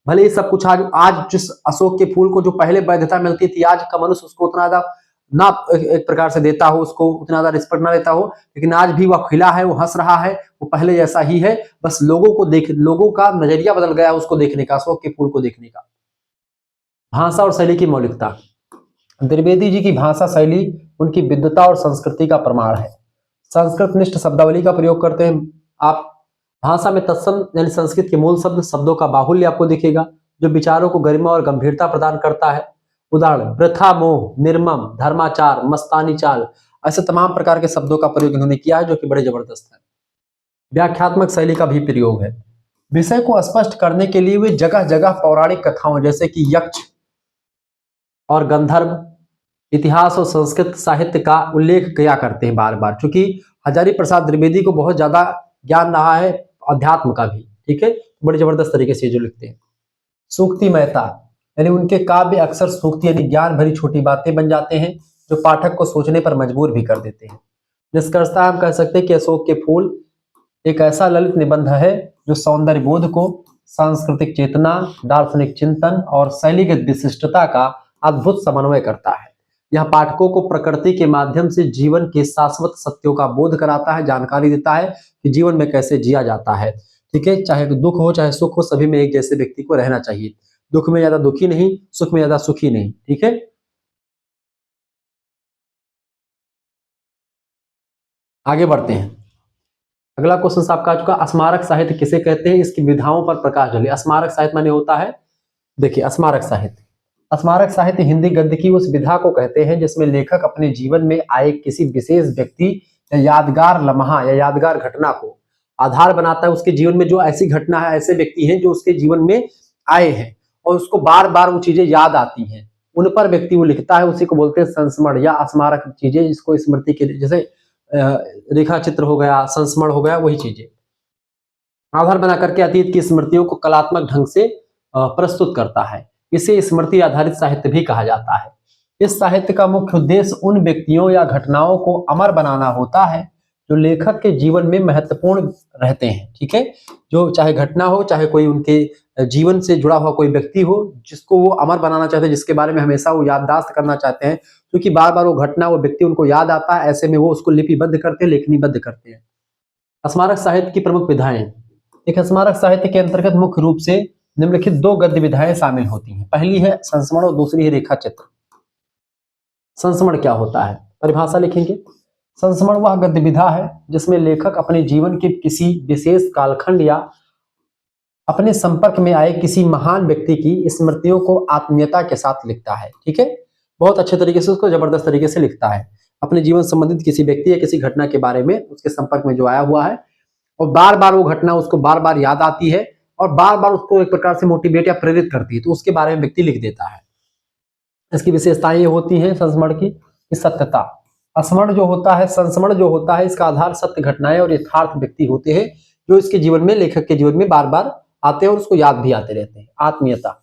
भले ही सब कुछ आज जिस अशोक के फूल को जो पहले वैधता मिलती थी, आज का मनुष्य उसको उतना ज्यादा ना एक प्रकार से देता हो, उसको उतना ज्यादा रिस्पेक्ट ना देता हो, लेकिन आज भी वह खिला है, वो हंस रहा है, वो पहले जैसा ही है। बस लोगों का नजरिया बदल गया उसको देखने का, अशोक के फूल को देखने का। भाषा और शैली की मौलिकता, द्विवेदी जी की भाषा शैली उनकी विद्वता और संस्कृति का प्रमाण है। संस्कृत निष्ठ शब्दावली का प्रयोग करते हैं आप। भाषा में तत्सम यानी संस्कृत के मूल शब्दों का बाहुल्य आपको दिखेगा, जो विचारों को गरिमा और गंभीरता प्रदान करता है। उदाहरण, वृथा मोह, निर्मम, धर्माचार, मस्तानी चाल, ऐसे तमाम प्रकार के शब्दों का प्रयोग इन्होंने किया है, जो कि बड़े जबरदस्त है। व्याख्यात्मक शैली का भी प्रयोग है। विषय को स्पष्ट करने के लिए वे जगह जगह पौराणिक कथाओं जैसे कि यक्ष और गंधर्व, इतिहास और संस्कृत साहित्य का उल्लेख किया करते हैं बार बार, क्योंकि हजारी प्रसाद द्विवेदी को बहुत ज्यादा ज्ञान रहा है अध्यात्म का भी, ठीक है, बड़े जबरदस्त तरीके से जो लिखते हैं। सूक्तिमयता, यानी उनके काव्य अक्सर सूक्ति यानी ज्ञान भरी छोटी बातें बन जाते हैं जो पाठक को सोचने पर मजबूर भी कर देते हैं। निष्कर्षतः हम कह सकते हैं कि अशोक के फूल एक ऐसा ललित निबंध है जो सौंदर्य बोध को, सांस्कृतिक चेतना, दार्शनिक चिंतन और शैलीगत विशिष्टता का अद्भुत समन्वय करता है। यह पाठकों को प्रकृति के माध्यम से जीवन के शाश्वत सत्यों का बोध कराता है, जानकारी देता है कि जीवन में कैसे जिया जाता है। ठीक है, चाहे दुख हो चाहे सुख हो, सभी में एक जैसे व्यक्ति को रहना चाहिए। दुख में ज्यादा दुखी नहीं, सुख में ज्यादा सुखी नहीं। ठीक है, आगे बढ़ते हैं। अगला क्वेश्चन आपका आ चुका, स्मारक साहित्य किसे कहते हैं, इसकी विधाओं पर प्रकाश डालिए। स्मारक साहित्य माने होता है, देखिए स्मारक साहित्य, स्मारक साहित्य हिंदी गद्य की उस विधा को कहते हैं जिसमें लेखक अपने जीवन में आए किसी विशेष व्यक्ति या यादगार लम्हा या यादगार घटना को आधार बनाता है। उसके जीवन में जो ऐसी घटना है, ऐसे व्यक्ति हैं जो उसके जीवन में आए हैं और उसको बार बार वो चीजें याद आती हैं, उन पर व्यक्ति वो लिखता है। उसी को बोलते हैं संस्मरण या स्मारक चीजें, जिसको स्मृति के लिए, जैसे रेखा चित्र हो गया, संस्मरण हो गया, वही चीजें आधार बना करके अतीत की स्मृतियों को कलात्मक ढंग से प्रस्तुत करता है। इसे स्मृति आधारित साहित्य भी कहा जाता है। इस साहित्य का मुख्य उद्देश्य उन व्यक्तियों या घटनाओं को अमर बनाना होता है जो लेखक के जीवन में महत्वपूर्ण रहते हैं। ठीक है, जो चाहे घटना हो, चाहे कोई उनके जीवन से जुड़ा हुआ कोई व्यक्ति हो जिसको वो अमर बनाना चाहते हैं, जिसके बारे में हमेशा वो याददाश्त करना चाहते हैं, क्योंकि बार बार वो घटना, वो व्यक्ति उनको याद आता है, ऐसे में वो उसको लिपिबद्ध करते हैं, लेखनीबद्ध करते हैं। स्मारक साहित्य की प्रमुख विधाएं। एक स्मारक साहित्य के अंतर्गत मुख्य रूप से निम्नलिखित दो गद्य विधाएं शामिल होती हैं। पहली है संस्मरण और दूसरी है रेखा चित्र। संस्मरण क्या होता है, परिभाषा लिखेंगे। संस्मरण वह गद्य विधा है जिसमें लेखक अपने जीवन के किसी विशेष कालखंड या अपने संपर्क में आए किसी महान व्यक्ति की स्मृतियों को आत्मीयता के साथ लिखता है। ठीक है, बहुत अच्छे तरीके से, उसको जबरदस्त तरीके से लिखता है। अपने जीवन संबंधित किसी व्यक्ति या किसी घटना के बारे में उसके संपर्क में जो आया हुआ है और बार बार वो घटना उसको बार बार याद आती है और बार बार उसको एक प्रकार से मोटिवेट या प्रेरित करती है, तो उसके बारे में व्यक्ति लिख देता है। इसकी विशेषताएं ये होती हैं संस्मरण की सत्यता। स्मरण जो होता है, संस्मरण जो होता है, इसका आधार सत्य घटनाएं और यथार्थ व्यक्ति होते हैं जो इसके जीवन में, लेखक के जीवन में बार बार आते हैं और उसको याद भी आते रहते हैं। आत्मीयता,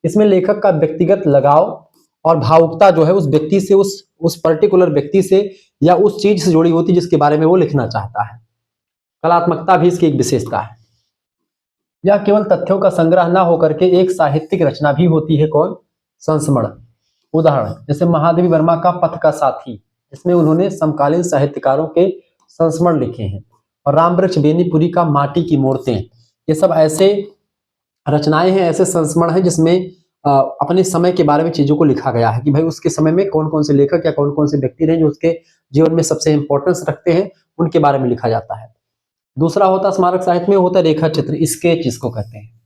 इसमें लेखक का व्यक्तिगत लगाव और भावुकता जो है उस व्यक्ति से, उस पर्टिकुलर व्यक्ति से या उस चीज से जुड़ी होती है जिसके बारे में वो लिखना चाहता है। कलात्मकता भी इसकी एक विशेषता है। यह केवल तथ्यों का संग्रह न होकर के एक साहित्यिक रचना भी होती है। कौन? संस्मरण। उदाहरण जैसे महादेवी वर्मा का पथ का साथी, इसमें उन्होंने समकालीन साहित्यकारों के संस्मरण लिखे हैं। और रामवृक्ष बेनीपुरी का माटी की मूर्तें, ये सब ऐसे रचनाएं हैं, ऐसे संस्मरण हैं जिसमें अपने समय के बारे में चीजों को लिखा गया है कि भाई उसके समय में कौन कौन से लेखक या कौन कौन से व्यक्ति रहे जो उसके जीवन में सबसे इंपॉर्टेंस रखते हैं, उनके बारे में लिखा जाता है। दूसरा होता स्मारक साहित्य में होता है रेखा चित्र, स्केच इसको कहते हैं।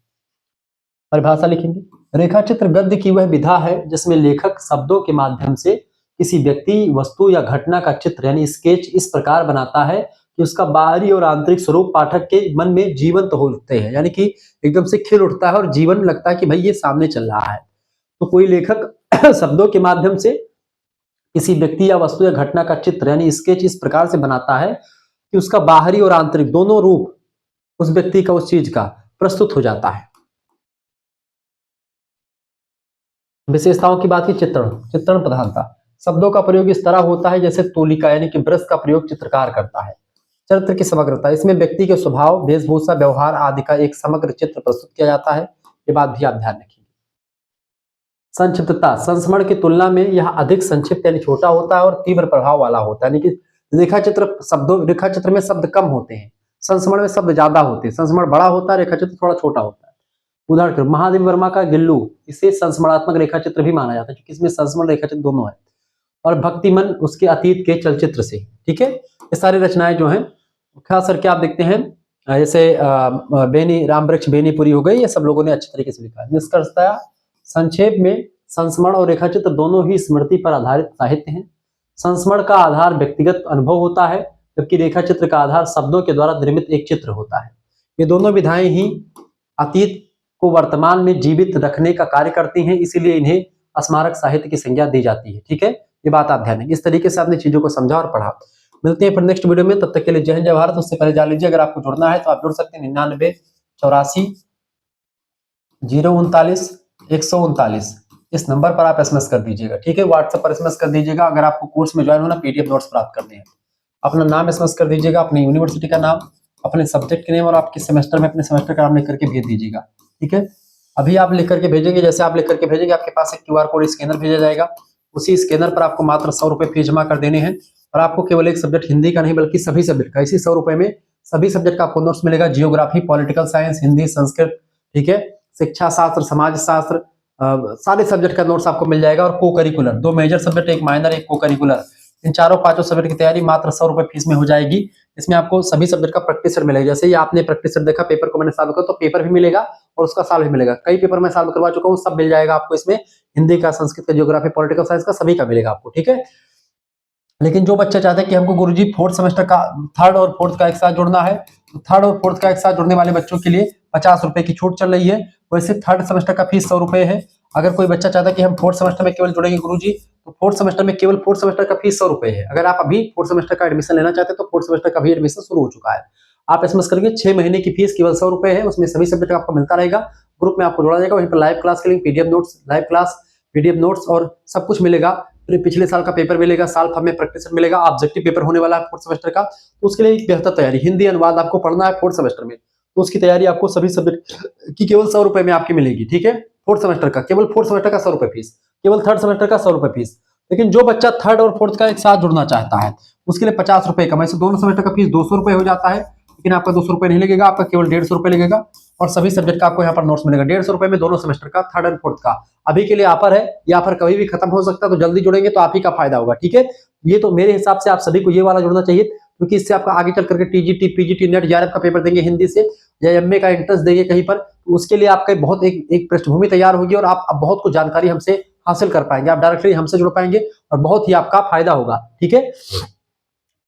परिभाषा लिखेंगे। रेखा चित्र गद्य की वह विधा है जिसमें लेखक शब्दों के माध्यम से किसी व्यक्ति, वस्तु या घटना का चित्र यानी स्केच इस प्रकार बनाता है कि उसका बाहरी और आंतरिक स्वरूप पाठक के मन में जीवंत हो उठते हैं, यानी कि एकदम से खिल उठता है और जीवन लगता है कि भाई ये सामने चल रहा है। तो कोई लेखक शब्दों के माध्यम से किसी व्यक्ति या वस्तु या घटना का चित्र यानी स्केच इस प्रकार से बनाता है कि उसका बाहरी और आंतरिक दोनों रूप उस व्यक्ति का, उस चीज का प्रस्तुत हो जाता है। विशेषताओं की बात की, चित्रण प्रधानता। शब्दों का प्रयोग इस तरह होता है जैसे तूलिका यानी कि ब्रश का प्रयोग चित्रकार करता है। चरित्र की समग्रता, इसमें व्यक्ति के स्वभाव, वेशभूषा, व्यवहार आदि का एक समग्र चित्र प्रस्तुत किया जाता है। ये बात भी आप ध्यान रखिए। संक्षिप्तता, संस्मरण की तुलना में यह अधिक संक्षिप्त यानी छोटा होता है और तीव्र प्रभाव वाला होता है, यानी कि रेखा चित्र में शब्द कम होते हैं, संस्मरण में शब्द ज्यादा होते हैं। संस्मरण बड़ा होता है, रेखा चित्र थोड़ा छोटा होता है। उदाहरण महादेवी वर्मा का गिल्लू, इसे संस्मरणात्मक रेखा चित्र भी माना जाता है क्योंकि इसमें संस्मरण रेखा चित्र दोनों है। और भक्तिमन उसके अतीत के चलचित्र से। ठीक है, ये सारी रचनाएं जो हैं खास करके आप देखते हैं जैसे रामवृक्ष बेनीपुरी हो गई, ये सब लोगों ने अच्छे तरीके से लिखा है। निष्कर्षतः संक्षेप में संस्मरण और रेखा चित्र दोनों ही स्मृति पर आधारित साहित्य हैं। संस्मरण का आधार व्यक्तिगत अनुभव होता है जबकि रेखा चित्र का आधार शब्दों के द्वारा निर्मित एक चित्र होता है। ये दोनों विधाएं ही अतीत को वर्तमान में जीवित रखने का कार्य करती हैं, इसीलिए इन्हें स्मारक साहित्य की संज्ञा दी जाती है। ठीक है, ये बात आप ध्यान दें। इस तरीके से आपने चीजों को समझा और पढ़ा। मिलते हैं फिर नेक्स्ट वीडियो में, तब तक के लिए जय हिंद जय भारत। उससे पहले जान लीजिए अगर आपको जुड़ना है तो आप जुड़ सकते हैं 99 84 039 139 इस नंबर पर आप एसएमएस कर दीजिएगा, ठीक है। व्हाट्सएप पर एसएमएस कर दीजिएगा अगर आपको कोर्स में ज्वाइन होना, पीडीएफ नोट्स प्राप्त करने हैं। अपना नाम एसएमएस कर दीजिएगा, अपनी यूनिवर्सिटी का नाम, अपने सब्जेक्ट के नेम और आपके सेमेस्टर में अपने सेमेस्टर का नाम लिख करके भेज दीजिएगा, ठीक है। अभी आप लिख करके भेजेंगे, जैसे आप लिख करके भेजेंगे आपके पास एक क्यूआर कोड स्कैनर भेजा जाएगा। उसी स्कैनर पर आपको मात्र 100 रुपए फीस जमा कर देने हैं और आपको केवल एक सब्जेक्ट हिंदी का नहीं बल्कि सभी सब्जेक्ट का इसी 100 रुपए में सभी सब्जेक्ट का आपको नोट्स मिलेगा। Geography, political science, Hindi, Sanskrit, ठीक है, शिक्षा शास्त्र, समाज शास्त्र, सारे सब्जेक्ट का नोट्स आपको मिल जाएगा। और को करिकुलर 2 मेजर सब्जेक्ट, एक माइनर, एक को करिकुलर, इन चारों पांचों सब्जेक्ट की तैयारी मात्र 100 रुपए फीस में हो जाएगी। इसमें आपको सभी सब्जेक्ट का प्रैक्टिस सेट मिलेगा। जैसे ही आपने प्रैक्टिस सेट देखा, पेपर को मैंने सॉल्व किया, तो पेपर भी मिलेगा और उसका साल भी मिलेगा। कई पेपर मैं सॉल्व करवा चुका हूँ, सब मिल जाएगा आपको इसमें। हिंदी का, संस्कृत का, ज्योग्राफी, पॉलिटिकल साइंस का, सभी का मिलेगा आपको, ठीक है। लेकिन जो बच्चा चाहता है कि हमको गुरुजी 4th सेमेस्टर का 3rd और 4th का एक साथ जुड़ना है, तो 3rd और 4th का एक साथ जुड़ने वाले बच्चों के लिए 50 रुपए की छूट चल रही है। वैसे 3rd सेमेस्टर का फीस 100 रुपए है। अगर कोई बच्चा चाहता है कि हम 4th सेमेस्टर में केवल जुड़ेंगे गुरुजी, तो 4th सेमेस्टर में केवल 4th सेमेस्टर का फीस 100 रुपए है। अगर आप अभी 4th सेमेस्टर का एडमिशन लेना चाहते हैं तो 4th सेमेस्टर का भी एडमिशन शुरू हो चुका है। आप एसएमएस करेंगे, 6 महीने की फीस केवल 100 रुपए है। उसमें सभी सब्जेक्ट आपको मिलता रहेगा। ग्रुप में आपको जोड़ा जाएगा, वहीं पर लाइव क्लास के link, PDF notes, live class, PDF notes और सब कुछ मिलेगा। फिर पिछले साल का पेपर मिलेगा, साल भर में प्रैक्टिस मिलेगा। ऑब्जेक्टिव पेपर होने वाला है 4th सेमेस्टर का, तो उसके लिए एक बेहतर तैयारी, हिंदी अनुवाद आपको पढ़ना है 4th सेमेस्टर में, तो उसकी तैयारी आपको सभी सब्जेक्ट की केवल 100 रुपए में आपकी मिलेगी, ठीक है। 4th सेमेस्टर का केवल 4th सेमेस्टर का 100 रुपए फीस, केवल 3rd सेमेस्टर का 100 रुपए फीस। लेकिन जो बच्चा 3rd और 4th का एक साथ जुड़ना चाहता है उसके लिए 50 रुपए कम, ऐसे दोनों सेमेस्टर का फीस 200 रुपए हो जाता है। लेकिन आपका 200 रुपए नहीं लगेगा, आपका केवल 150 रुपए लगेगा और सभी सब्जेक्ट का आपको यहाँ पर नोट्स मिलेगा। 150 रुपए में दोनों सेमेस्टर का, 3rd और 4th का। अभी के लिए ऑफर है, ये ऑफर कभी भी खत्म हो सकता है, तो जल्दी जुड़ेंगे तो आप ही का फायदा होगा, ठीक है। ये तो मेरे हिसाब से आप सभी को ये वाला जुड़ना चाहिए, क्योंकि इससे आपका आगे चल करके टीजीटी, पीजीटी, नेट, जेआरएफ का पेपर देंगे हिंदी से, या एमए का एंट्रेंस देंगे कहीं पर, तो उसके लिए आपका बहुत एक पृष्ठभूमि तैयार होगी और आप बहुत कुछ जानकारी हमसे हासिल कर पाएंगे। आप डायरेक्टली हमसे जुड़ पाएंगे और बहुत ही आपका फायदा होगा, ठीक है।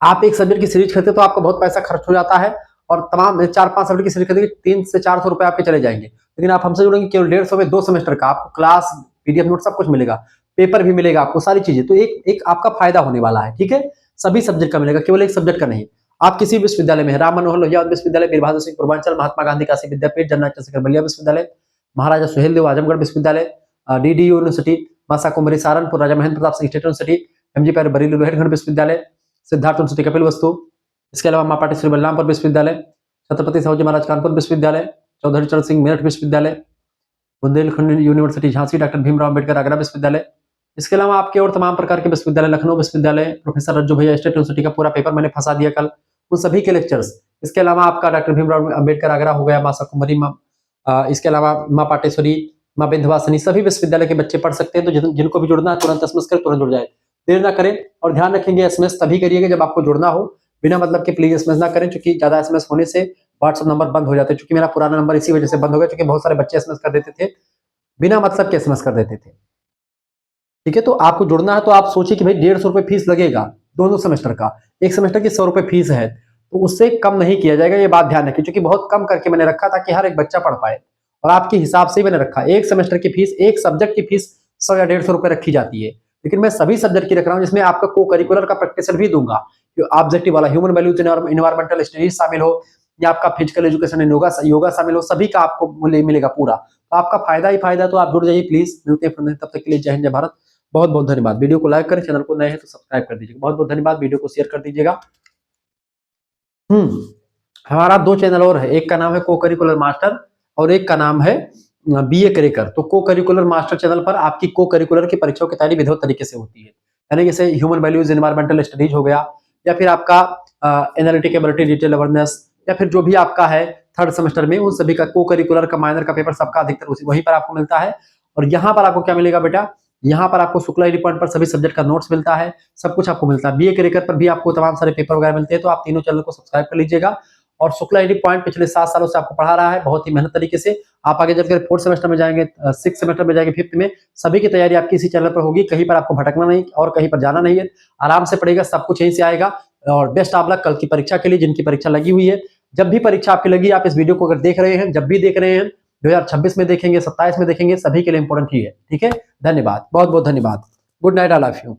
आप एक सब्जेक्ट की सीरीज खरीदते तो आपका बहुत पैसा खर्च हो जाता है और तमाम 4-5 सब्जेक्ट की सीरीज खरीदेंगे 300 से 400 रुपए आपके चले जाएंगे। लेकिन आप हमसे जुड़ेंगे, केवल 150 में 2 सेमेस्टर का आपको क्लास, पीडीएफ नोट सब कुछ मिलेगा, पेपर भी मिलेगा आपको, सारी चीजें। तो एक आपका फायदा होने वाला है, ठीक है। सभी सब्जेक्ट का मिलेगा, केवल एक सब्जेक्ट का नहीं। आप किसी विश्वविद्यालय में, राम मनोहर लोहिया विश्वविद्यालय, वीर बहादुर सिंह पूर्वांचल, महात्मा गांधी काशी विद्यापीठ, जनरल चंद्रशेखर बलिया विश्वविद्यालय, महाराजा सुहेलदेव आजमगढ़ विश्वविद्यालय, डीडीयू यूनिवर्सिटी, मासा कुमारी Saharanpur, Raja Mahendra Pratap Singh state university, MG पैर बरेली लोहेरगढ़ विश्वविद्यालय, सिद्धार्थ यूनिवर्सिटी कपिल वस्तु, इसके अलावा मां पाटेश्वरी बलरामपुर विश्वविद्यालय, छत्रपति साहू जी महाराज कानपुर विश्वविद्यालय, चौधरी चरण सिंह मेरठ विश्वविद्यालय, बुंदेलखंड यूनिवर्सिटी झांसी, डॉक्टर भीमराव अम्बेडकर आगरा विश्वविद्यालय। इसके अलावा आपके और तमाम प्रकार के विश्वविद्यालय, लखनऊ विश्वविद्यालय, प्रोफेसर रज्जू भैया स्टेट यूनिवर्सिटी का पूरा पेपर मैंने फंसा दिया कल, उन सभी के लेक्चर्स। इसके अलावा आपका डॉक्टर भीमराव अम्बेडकर आगरा हो गया, मासा कुमारी, इसके अलावा मां पाटेश्वरी, मां विंध्यवासिनी, सभी विश्वविद्यालय के बच्चे पढ़ सकते हैं। तो जिनको भी जुड़ना है तुरंत एसएमएस करें, तुरंत जुड़ जाए, देर ना करें। और ध्यान रखेंगे, एसएमएस तभी करिएगा जब आपको जुड़ना हो, बिना मतलब के प्लीज एसएमएस ना करें, क्योंकि ज्यादा एसएमएस होने से व्हाट्सएप नंबर बंद हो जाते हैं। क्योंकि मेरा पुराना नंबर इसी वजह से बंद हो गया, क्योंकि बहुत सारे बच्चे एसएमएस कर देते थे, बिना मतलब के एसएमएस कर देते थे, ठीक है। तो आपको जुड़ना है तो आप सोचिए कि भाई 150 रुपए फीस लगेगा दोनों सेमेस्टर का, एक सेमेस्टर की 100 रुपए फीस है, तो उससे कम नहीं किया जाएगा, ये बात ध्यान रखिए। क्योंकि बहुत कम करके मैंने रखा था कि हर एक बच्चा पढ़ पाए, और आपके हिसाब से ही मैंने रखा। एक सेमेस्टर की फीस, एक सब्जेक्ट की फीस 100 या 150 रुपए रखी जाती है, लेकिन मैं सभी सब्जेक्ट की रख रहा हूँ, जिसमें आपका को करिकुलर का प्रैक्टिस भी दूंगा, ऑब्जेक्टिव वाला, ह्यूमन वैल्यूज, इन्वायरमेंटल स्टडीज शामिल हो, या आपका फिजिकल एजुकेशन, योगा शामिल हो, सभी का आपको मिलेगा पूरा। तो आपका फायदा ही फायदा, तो आप जुड़ जाइए प्लीज। मिलते हैं तब तक के लिए, जय हिंद, जय भारत। बहुत बहुत धन्यवाद। वीडियो को लाइक करें, चैनल को नए हैं तो सब्सक्राइब कर दीजिएगा। बहुत बहुत धन्यवाद। वीडियो को शेयर कर दीजिएगा। हमारा 2 चैनल और है, एक का नाम है को करिकुलर मास्टर और एक का नाम है बीए करेकर। तो को करिकुलर मास्टर चैनल पर आपकी को करिकुलर की परीक्षाओं की तैयारी विधिवत तरीके से होती है, यानी जैसे ह्यूमन वैल्यूज, एनवायरमेंटल स्टडीज हो गया, या फिर आपका एनालिटिक एबिलिटी, डिटेल अवेयरनेस, या फिर जो भी आपका है 3rd सेमेस्टर में, उन सभी का को करिकुलर का, माइनर का पेपर सबका अधिकतर वहीं पर आपको मिलता है। और यहाँ पर आपको क्या मिलेगा बेटा, यहाँ पर आपको शुक्ला आईडी पॉइंट पर सभी सब्जेक्ट का नोट्स मिलता है, सब कुछ आपको मिलता है। बीए करिकुलर पर भी आपको तमाम सारे पेपर वगैरह मिलते हैं। तो आप तीनों चैनल को सब्सक्राइब कर लीजिएगा। और शुक्ला आईडी पॉइंट पिछले 7 सालों से आपको पढ़ा रहा है बहुत ही मेहनत तरीके से। आप आगे जब 4th सेमेस्टर में जाएंगे, 6th सेमेस्टर में जाएंगे, 5th में, सभी की तैयारी आपकी इसी चैनल पर होगी। कहीं पर आपको भटकना नहीं और कहीं पर जाना नहीं है, आराम से पढ़ेगा, सब कुछ यहीं से आएगा। और बेस्ट ऑफ लक कल की परीक्षा के लिए, जिनकी परीक्षा लगी हुई है। जब भी परीक्षा आपकी लगी, आप इस वीडियो को अगर देख रहे हैं, जब भी देख रहे हैं, 2026 में देखेंगे, 27 में देखेंगे, सभी के लिए इंपॉर्टेंट ही है, ठीक है। धन्यवाद, बहुत बहुत धन्यवाद। Good night, I love you.